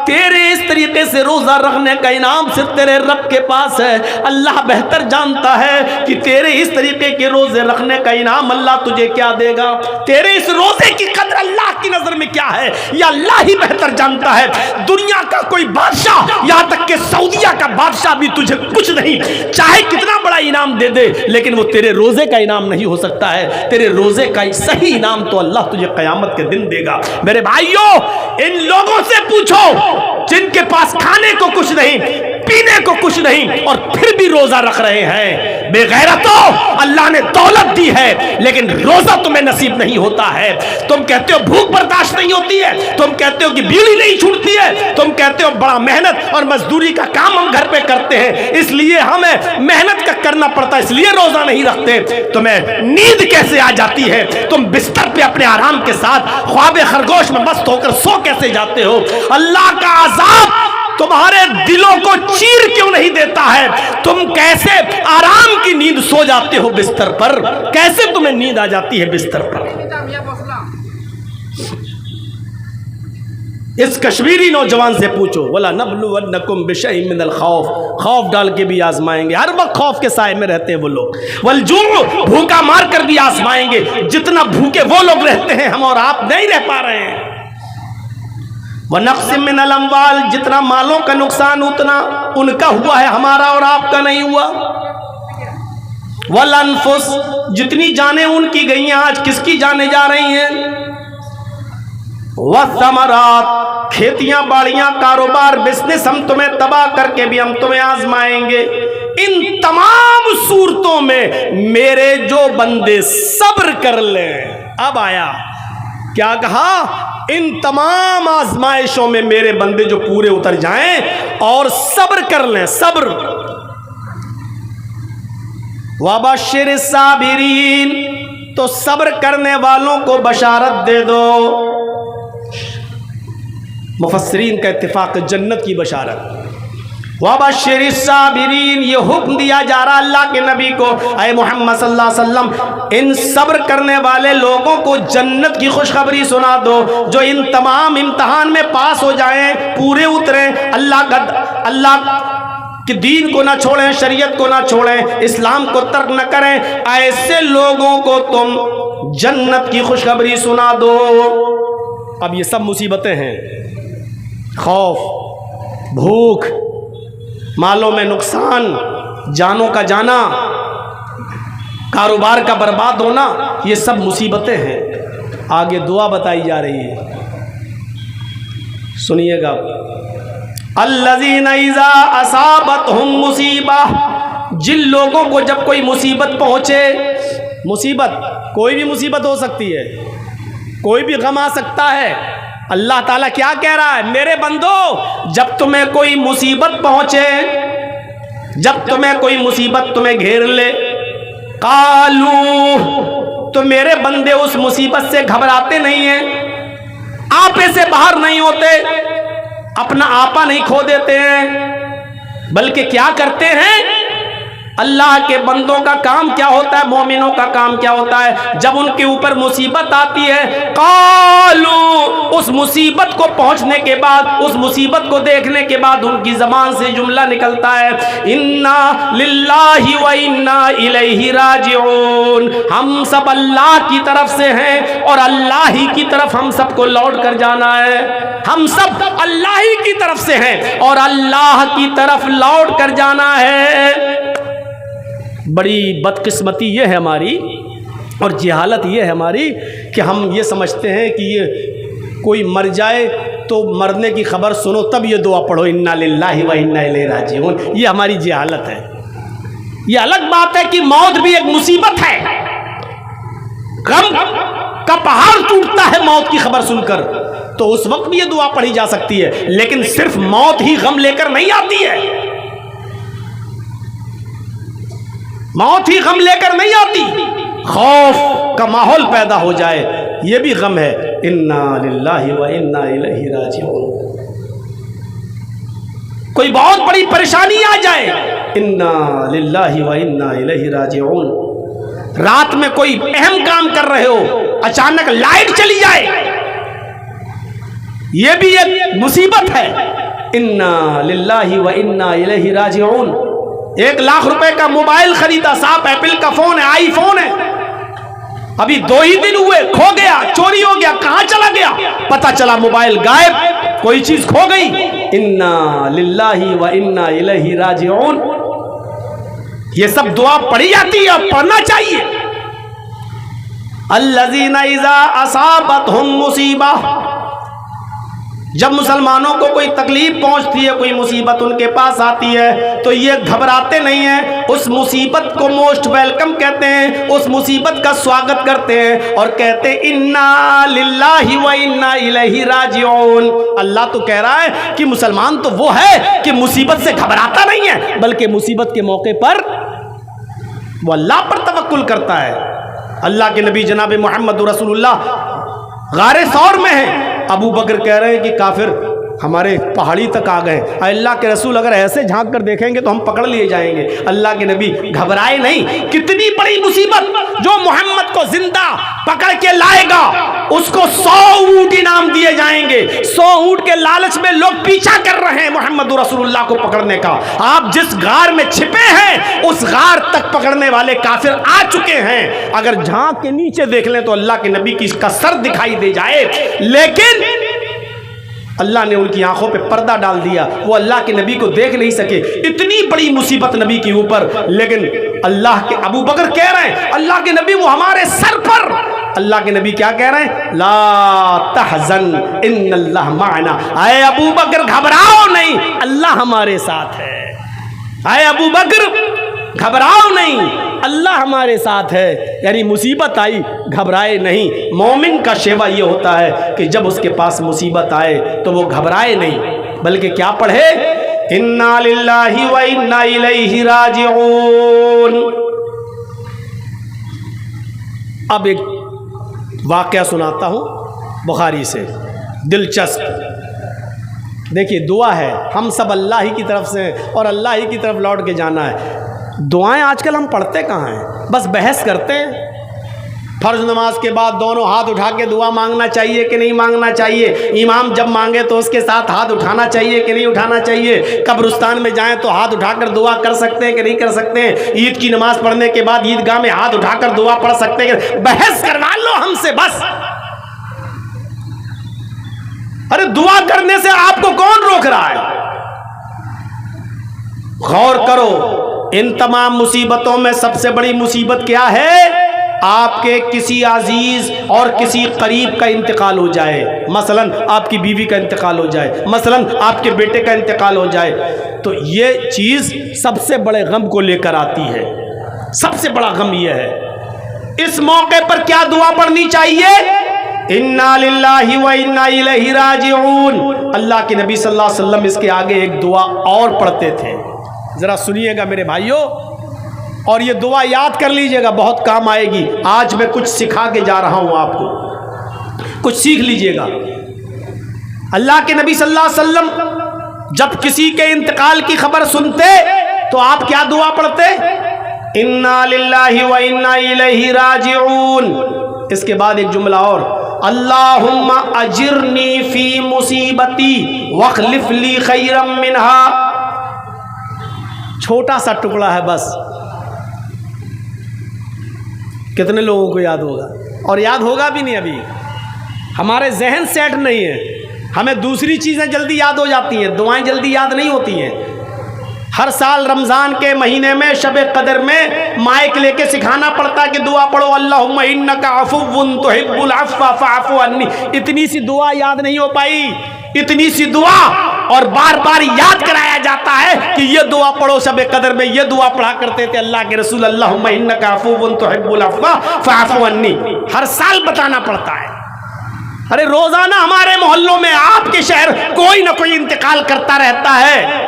तेरे इस तरीके से रोज़ा रखने का इनाम सिर्फ तेरे रब के पास है। अल्लाह बेहतर जानता है कि तेरे इस तरीके के रोज़े रखने का इनाम अल्लाह तुझे क्या देगा। तेरे इस रोज़े की कदर अल्लाह की नज़र में क्या है, यह अल्लाह ही बेहतर जानता है। दुनिया का कोई बादशाह, यहाँ तक कि सऊदिया का बादशाह भी तुझे कुछ नहीं, चाहे कितना बड़ा इनाम दे दे, लेकिन वो तेरे रोज़े का इनाम नहीं हो सकता है। तेरे रोज़े का सही इनाम तो अल्लाह तुझे क़यामत के दिन देगा। मेरे भाइयों, इन लोगों से पूछो जिनके पास खाने को कुछ नहीं, पीने को कुछ नहीं, और फिर भी रोजा रख रहे हैं। बेगैरतों, अल्लाह ने दौलत दी है लेकिन रोजा तुम्हें नसीब नहीं होता है। तुम कहते हो भूख बर्दाश्त नहीं होती है, तुम कहते हो कि बीड़ी नहीं छूटती है, तुम कहते हो बड़ा मेहनत और मजदूरी का काम हम घर पे करते हैं, इसलिए हमें मेहनत का करना पड़ता है, इसलिए रोजा नहीं रखते। तुम्हें नींद कैसे आ जाती है? तुम बिस्तर पे अपने आराम के साथ ख्वाबे खरगोश में मस्त होकर सो कैसे जाते हो? अल्लाह का अज़ाब तुम्हारे दिलों को चीर क्यों नहीं देता है? तुम कैसे आराम की नींद सो जाते हो बिस्तर पर? कैसे तुम्हें नींद आ जाती है बिस्तर पर? इस कश्मीरी नौजवान से पूछो, वला नबलुवन्नकुम बिशैइन मिनल खौफ, खौफ डाल के भी आजमाएंगे। हर वक्त खौफ के साए में रहते हैं वो लोग। वलजू, भूखा मार कर भी आजमाएंगे। जितना भूखे वो लोग रहते हैं, हम और आप नहीं रह पा रहे हैं। वनक़्सिम मिनल अम्वाल, जितना मालों का नुकसान उतना उनका हुआ है, हमारा और आपका नहीं हुआ। वल अनफुस, जितनी जानें उनकी गई हैं, आज किसकी जाने जा रही हैं। वस्समरात, खेतियां बाड़ियां कारोबार बिजनेस हम तुम्हें तबाह करके भी हम तुम्हें आजमाएंगे। इन तमाम सूरतों में मेरे जो बंदे सब्र कर लें। अब आया क्या कहा? इन तमाम आजमाइशों में मेरे बंदे जो पूरे उतर जाएं और सब्र कर लें। सब्र, वबश्शिर साबिरीन, तो सब्र करने वालों को बशारत दे दो। मुफस्सिरीन का इत्तिफाक, जन्नत की बशारत। वबश्शिर साबिरीन, ये हुक्म दिया जा रहा अल्लाह के नबी को, ऐ मोहम्मद सल्लल्लाहु अलैहि वसल्लम, इन सब्र करने वाले लोगों को जन्नत की खुशखबरी सुना दो, जो इन तमाम इम्तहान में पास हो जाएं, पूरे उतरें, अल्लाह कि दीन को ना छोड़ें, शरीयत को ना छोड़ें, इस्लाम को तर्क न करें। ऐसे लोगों को तुम जन्नत की खुशखबरी सुना दो। अब ये सब मुसीबतें हैं, खौफ, भूख, मालों में नुकसान, जानों का जाना, कारोबार का बर्बाद होना, ये सब मुसीबतें हैं। आगे दुआ बताई जा रही है, सुनिएगा। अल्लज़ीना इज़ा असाबतहुम मुसीबा, जिन लोगों को जब कोई मुसीबत पहुँचे, मुसीबत कोई भी मुसीबत हो सकती है, कोई भी गम आ सकता है। अल्लाह ताला क्या कह रहा है? मेरे बंदो, जब तुम्हें कोई मुसीबत पहुँचे, जब तुम्हें कोई मुसीबत तुम्हें घेर ले, कालू, तो मेरे बंदे उस मुसीबत से घबराते नहीं हैं, आपे से बाहर नहीं होते, अपना आपा नहीं खो देते हैं, बल्कि क्या करते हैं? अल्लाह के बंदों का काम क्या होता है, मोमिनों का काम क्या होता है? जब उनके ऊपर मुसीबत आती है, कालू, उस मुसीबत को पहुंचने के बाद, उस मुसीबत को देखने के बाद उनकी जबान से जुमला निकलता है, इन्ना लिल्लाहि व इन्ना इलैहि राजिऊन। हम सब अल्लाह की तरफ से हैं और अल्लाह ही की तरफ हम सबको लौट कर जाना है। हम सब अल्लाह ही की तरफ से हैं और अल्लाह की तरफ लौट कर जाना है। बड़ी बदकिस्मती ये है हमारी और जहालत ये है हमारी कि हम ये समझते हैं कि ये कोई मर जाए तो मरने की खबर सुनो तब ये दुआ पढ़ो, इन्ना लिल्लाहि व इन्ना इलैहि राजिऊन। ये हमारी जहालत है। ये अलग बात है कि मौत भी एक मुसीबत है, गम का पहाड़ टूटता है मौत की खबर सुनकर, तो उस वक्त भी ये दुआ पढ़ी जा सकती है। लेकिन सिर्फ मौत ही गम लेकर नहीं आती है, मौत ही गम लेकर नहीं आती, खौफ का माहौल पैदा हो जाए ये भी गम है। इन्ना लिल्लाहि व इन्ना इलैहि राजिऊन। कोई बहुत बड़ी परेशानी आ जाए, इन्ना लिल्लाहि व इन्ना इलैहि राजिऊन। रात में कोई अहम काम कर रहे हो, अचानक लाइट चली जाए, यह भी एक मुसीबत है। इन्ना लिल्लाहि व इन्ना इलैहि राजिऊन। 1 लाख रुपए का मोबाइल खरीदा, साहब एप्पल का फोन है, आईफोन है, अभी 2 ही दिन हुए, खो गया, चोरी हो गया, कहां चला गया पता चला, मोबाइल गायब, कोई चीज खो गई। इन्ना लिल्लाहि व इन्ना इलैहि राजिऊन। ये सब दुआ पढ़ी जाती है, पढ़ना चाहिए। अल्लज़ीना इज़ा असाबतहुम मुसीबा, जब मुसलमानों को कोई तकलीफ पहुंचती है, कोई मुसीबत उनके पास आती है, तो ये घबराते नहीं हैं, उस मुसीबत को मोस्ट वेलकम कहते हैं, उस मुसीबत का स्वागत करते हैं और कहते हैं इन्ना लिल्लाहि व इन्ना इलैहि राजिऊन। अल्लाह तो कह रहा है कि मुसलमान तो वो है कि मुसीबत से घबराता नहीं है, बल्कि मुसीबत के मौके पर वो अल्लाह पर तवक्कुल करता है। अल्लाह के नबी जनाब मोहम्मद रसूलुल्लाह गारे सौर में है, अबू बकर कह रहे हैं कि काफिर हमारे पहाड़ी तक आ गए, अल्लाह के रसूल अगर ऐसे झांक कर देखेंगे तो हम पकड़ लिए जाएंगे। अल्लाह के नबी घबराए नहीं। कितनी बड़ी मुसीबत, जो मोहम्मद को जिंदा पकड़ के लाएगा उसको 100 ऊंट इनाम दिए जाएंगे। 100 ऊंट के लालच में लोग पीछा कर रहे हैं मोहम्मद रसूलुल्लाह को पकड़ने का। आप जिस गार में छिपे हैं उस गार तक पकड़ने वाले काफिर आ चुके हैं। अगर झांक के नीचे देख लें तो अल्लाह के नबी की इसका सर दिखाई दे जाए, लेकिन अल्लाह ने उनकी आंखों पे पर्दा डाल दिया, वो अल्लाह के नबी को देख नहीं सके। इतनी बड़ी मुसीबत नबी के ऊपर, लेकिन अल्लाह के अबू बकर कह रहे हैं अल्लाह के नबी वो हमारे सर पर। अल्लाह के नबी क्या कह रहे हैं, ला तहज़न इन्नल्लाह माअना। आए अबू बकर घबराओ नहीं, अल्लाह हमारे साथ है। आए अबू बकर घबराओ नहीं, अल्लाह हमारे साथ है। यानी मुसीबत आई घबराए नहीं। मोमिन का शेवा ये होता है कि जब उसके पास मुसीबत आए तो वो घबराए नहीं, बल्कि क्या पढ़े, इन्ना लिल्लाहि व इन्ना इलैहि राजिऊन। अब एक वाक़या सुनाता हूँ बुखारी से, दिलचस्प। देखिए दुआ है, हम सब अल्लाह ही की तरफ से और अल्लाह ही की तरफ लौट के जाना है। दुआएं आजकल हम पढ़ते कहाँ हैं, बस बहस करते हैं। फर्ज नमाज के बाद दोनों हाथ उठा के दुआ मांगना चाहिए कि नहीं मांगना चाहिए, इमाम जब मांगे तो उसके साथ हाथ उठाना चाहिए कि नहीं उठाना चाहिए, कब्रिस्तान में जाएं तो हाथ उठाकर दुआ कर सकते हैं कि नहीं कर सकते हैं, ईद की नमाज पढ़ने के बाद ईदगाह में हाथ उठाकर दुआ पढ़ सकते हैं। बहस करवा लो हमसे बस। अरे दुआ करने से आपको कौन रोक रहा है? गौर करो, इन तमाम मुसीबतों में सबसे बड़ी मुसीबत क्या है? आपके किसी अजीज और किसी करीब का इंतकाल हो जाए, मसलन आपकी बीवी का इंतकाल हो जाए, मसलन आपके बेटे का इंतकाल हो जाए, तो ये चीज़ सबसे बड़े गम को लेकर आती है। सबसे बड़ा गम यह है। इस मौके पर क्या दुआ पढ़नी चाहिए? इन्ना लिल्लाहि व इन्ना इलैहि राजिऊन। अल्लाह के नबी सल्लल्लाहु अलैहि वसल्लम इसके आगे एक दुआ और पढ़ते थे, ज़रा सुनिएगा मेरे भाइयों, और ये दुआ याद कर लीजिएगा, बहुत काम आएगी। आज मैं कुछ सिखा के जा रहा हूँ आपको, कुछ सीख लीजिएगा। अल्लाह के नबी सल्लल्लाहु अलैहि वसल्लम जब किसी के इंतकाल की खबर सुनते तो आप क्या दुआ पढ़ते? इन्ना लिल्लाहि व इन्ना इलैहि राजिऊन। इसके बाद एक जुमला और, अल्लाहुम्मा अजिरनी फी मुसीबती वखलिफ ली खैरम मिनहा। छोटा सा टुकड़ा है बस, कितने लोगों को याद होगा, और याद होगा भी नहीं। अभी हमारे जहन सेट नहीं है, हमें दूसरी चीज़ें जल्दी याद हो जाती हैं, दुआएं जल्दी याद नहीं होती हैं। हर साल रमज़ान के महीने में शब कदर में माइक लेके सिखाना पड़ता है कि दुआ पढ़ो, अल्लाहुम्मा इन्नका अफ़ुव्वुन तुहिब्बुल अफ़्व फ़अफ़ु अन्नी। इतनी सी दुआ याद नहीं हो पाई, इतनी सी दुआ, और बार बार याद कराया जाता है कि ये दुआ पढ़ो। शब कदर में ये दुआ पढ़ा करते थे अल्लाह के रसूल, अल्लाहुम्मा इन्नका अफ़ुव्वुन तुहिब्बुल अफ़्व फ़अफ़ु अन्नी। हर साल बताना पड़ता है। अरे रोजाना हमारे मोहल्लों में, आपके शहर, कोई ना कोई इंतकाल करता रहता है।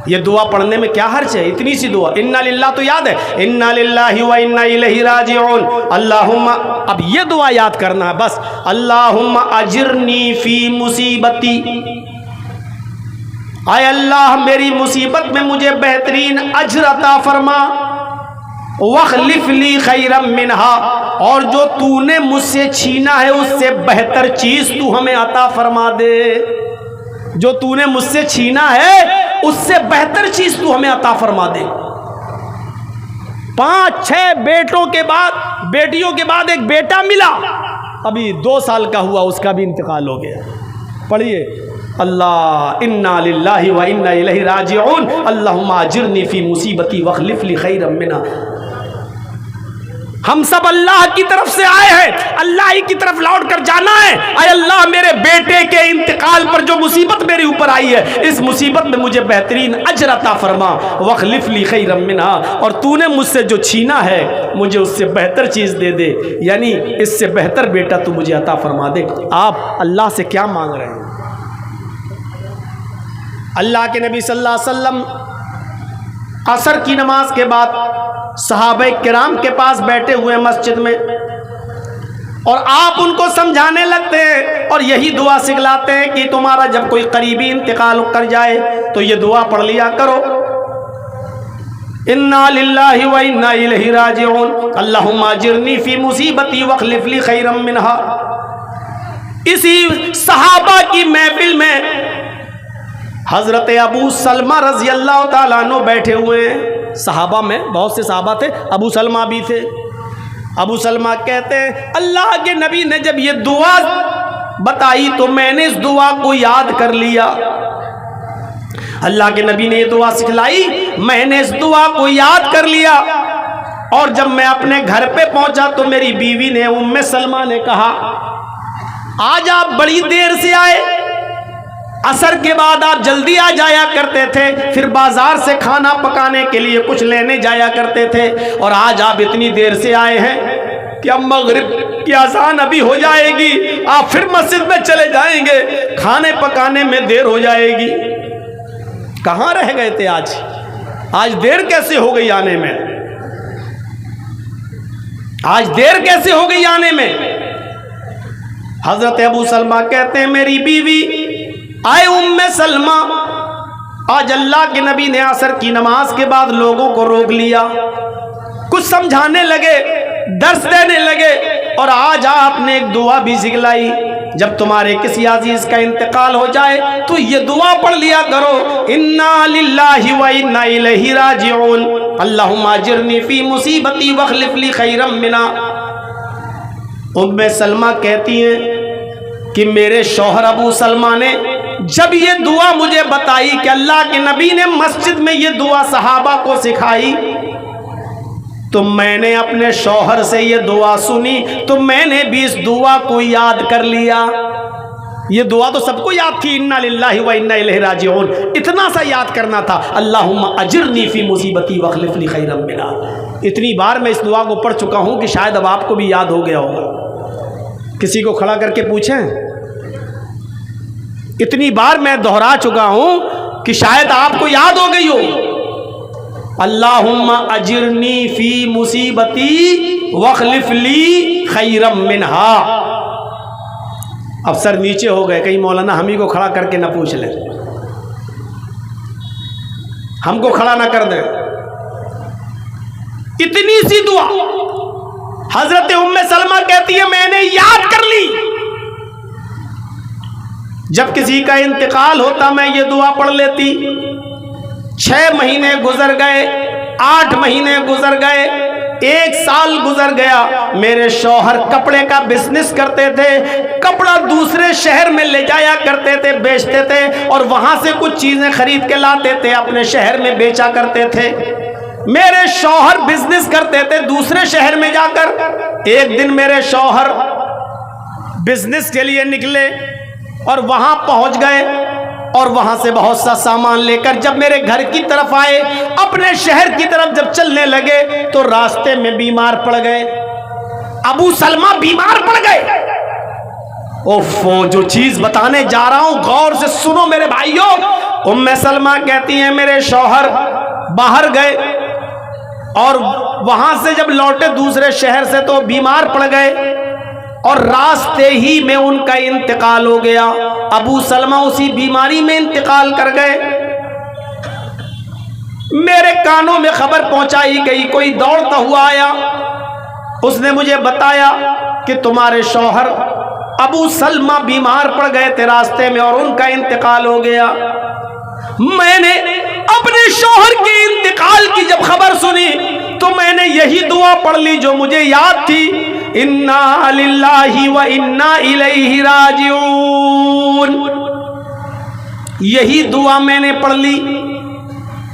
ये दुआ पढ़ने में क्या हर्ज है, इतनी सी दुआ। इन्ना लिल्लाह तो याद है, इन्ना लिल्लाहि व इन्ना इलैहि राजिऊन। अल्लाहुम्मा, अब ये दुआ याद करना है बस, अल्लाहुम्मा अजिरनी फी मुसीबती। आय अल्लाह मेरी मुसीबत में मुझे बेहतरीन अजर अता फरमा, वखलिफ ली खैरम मिनहा, और जो तूने मुझसे छीना है उससे बेहतर चीज तू हमें अता फरमा दे। जो तूने मुझसे छीना है उससे बेहतर चीज तू हमें अता फरमा दे। 5-6 बेटों के बाद, बेटियों के बाद एक बेटा मिला, अभी 2 साल का हुआ, उसका भी इंतकाल हो गया। पढ़िए, अल्लाह इन्ना लिल्लाहि व इन्ना इलैहि राजिऊन। अल्लाहुम्मा अजिरनी फी मुसीबती वखलिफ ली खैरम मिनहा। हम सब अल्लाह की तरफ से आए हैं, अल्लाह ही की तरफ लौट कर जाना है। आए अल्लाह मेरे बेटे के इंतकाल पर जो मुसीबत मेरे ऊपर आई है, इस मुसीबत में मुझे बेहतरीन अजर अता फरमा, वखलिफ ली खैरम मिनहा, और तूने मुझसे जो छीना है मुझे उससे बेहतर चीज़ दे दे, यानी इससे बेहतर बेटा तू मुझे अता फरमा दे। आप अल्लाह से क्या मांग रहे हैं? अल्लाह के नबी सल्लल्लाहु अलैहि वसल्लम असर की नमाज के बाद सहाबा किराम के पास बैठे हुए मस्जिद में, और आप उनको समझाने लगते हैं और यही दुआ सिखलाते हैं कि तुम्हारा जब कोई करीबी इंतकाल कर जाए तो ये दुआ पढ़ लिया करो, इन्ना लिल्लाहि व इन्ना इलैहि राजिऊन। अल्लाहुम्मा अजिरनी फी मुसीबती वखलिफ ली खैरम मिनहा। इसी सहाबा की महफिल में हजरत अबू सलमा रजी अल्लाह ताला अन्हु बैठे हुए हैं। सहाबा में बहुत से सहाबा थे, अबू सलमा भी थे। अबू सलमा कहते हैं अल्लाह के नबी ने जब ये दुआ बताई तो मैंने इस दुआ को याद कर लिया। अल्लाह के नबी ने ये दुआ सिखलाई, मैंने इस दुआ को याद कर लिया, और जब मैं अपने घर पे पहुंचा तो मेरी बीवी ने, उम्मे सलमा ने कहा, आज आप बड़ी देर से आए, असर के बाद आप जल्दी आ जाया करते थे, फिर बाजार से खाना पकाने के लिए कुछ लेने जाया करते थे, और आज आप इतनी देर से आए हैं कि अब मगरिब की अज़ान अभी हो जाएगी, आप फिर मस्जिद में चले जाएंगे, खाने पकाने में देर हो जाएगी। कहाँ रह गए थे आज देर कैसे हो गई आने में? आज देर कैसे हो गई आने में? हजरत अबू सलमा कहते हैं मेरी बीवी आए उम्मे सलमा, आज अल्लाह के नबी ने असर की नमाज के बाद लोगों को रोक लिया, कुछ समझाने लगे, दर्स देने लगे, और आज आपने एक दुआ भी सिखलाई, जब तुम्हारे किसी अजीज का इंतकाल हो जाए तो ये दुआ पढ़ लिया करो, इन्ना लिल्लाहि व इन्ना इलैहि राजिऊन। अल्लाहुम्मा अजिरनी फी मुसीबती वखलिफ ली खैरम मिनहा। उम्मे सलमा कहती हैं कि मेरे शौहर अबू सलमा ने जब ये दुआ मुझे बताई कि अल्लाह के नबी ने मस्जिद में ये दुआ सहाबा को सिखाई, तो मैंने अपने शौहर से ये दुआ सुनी तो मैंने भी इस दुआ को याद कर लिया। ये दुआ तो सबको याद थी, इन्ना लिल्लाहि व इन्ना इलैहि राजिऊन, इतना सा याद करना था, अल्लाहुम्मा अजिरनी फी मुसीबती वखलिफ ली खैरम मिनहा। इतनी बार मैं इस दुआ को पढ़ चुका हूँ कि शायद अब आपको भी याद हो गया होगा। किसी को खड़ा करके पूछें, इतनी बार मैं दोहरा चुका हूं कि शायद आपको याद हो गई हो। अल्लाहुम्मा अजिरनी फी मुसीबती वखलिफ ली खैरम मिनहा। अब सर नीचे हो गए, कहीं मौलाना हम ही को खड़ा करके ना पूछ ले, हमको खड़ा ना कर दे। इतनी सी दुआ। हजरत उम्मे सलमा कहती है मैंने याद कर ली, जब किसी का इंतकाल होता मैं ये दुआ पढ़ लेती। 6 महीने गुजर गए, 8 महीने गुजर गए, 1 साल गुजर गया। मेरे शौहर कपड़े का बिजनेस करते थे, कपड़ा दूसरे शहर में ले जाया करते थे, बेचते थे और वहां से कुछ चीजें खरीद के लाते थे, अपने शहर में बेचा करते थे। मेरे शौहर बिजनेस करते थे दूसरे शहर में जाकर। एक दिन मेरे शौहर बिजनेस के लिए निकले और वहां पहुंच गए और वहां से बहुत सा सामान लेकर जब मेरे घर की तरफ आए, अपने शहर की तरफ जब चलने लगे तो रास्ते में बीमार पड़ गए। अबू सलमा बीमार पड़ गए। ओफो, जो चीज बताने जा रहा हूं गौर से सुनो मेरे भाइयों। उम्मे सलमा कहती हैं मेरे शौहर बाहर गए और वहां से जब लौटे दूसरे शहर से तो बीमार पड़ गए और रास्ते ही में उनका इंतकाल हो गया। अबू सलमा उसी बीमारी में इंतकाल कर गए। मेरे कानों में खबर पहुंचाई गई, कोई दौड़ता हुआ आया, उसने मुझे बताया कि तुम्हारे शौहर अबू सलमा बीमार पड़ गए थे रास्ते में और उनका इंतकाल हो गया। मैंने अपने शौहर के इंतकाल की जब खबर सुनी तो मैंने यही दुआ पढ़ ली जो मुझे याद थी, इन्ना लिल्लाहि व इन्ना इलैहि राजिऊन। यही दुआ मैंने पढ़ ली,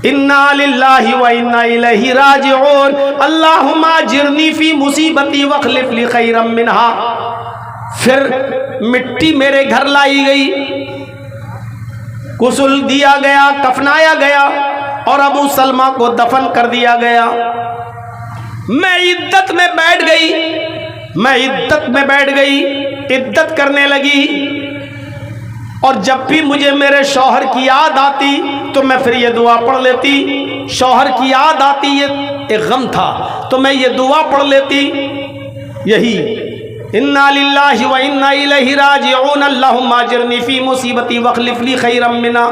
इन्ना लिल्लाहि व इन्ना इलैहि राजिऊन, अल्लाहुम्मा जिरनी फी मुसीबती वखलिफ ली खैरम मिनहा। फिर मिट्टी मेरे घर लाई गई, गुस्ल दिया गया, कफनाया गया और अबू सलमा को दफन कर दिया गया। मैं इद्दत में बैठ गई, मैं इद्दत में बैठ गई, इद्दत करने लगी और जब भी मुझे मेरे शौहर की याद आती तो मैं फिर ये दुआ पढ़ लेती। शौहर की याद आती, ये एक गम था तो मैं ये दुआ पढ़ लेती, यही इन्ना लिल्लाहि व इन्ना इलैहि राजिऊन, अल्लाहुम्मा अजिरनी फी मुसीबती वखलिफ ली खैरम मिना।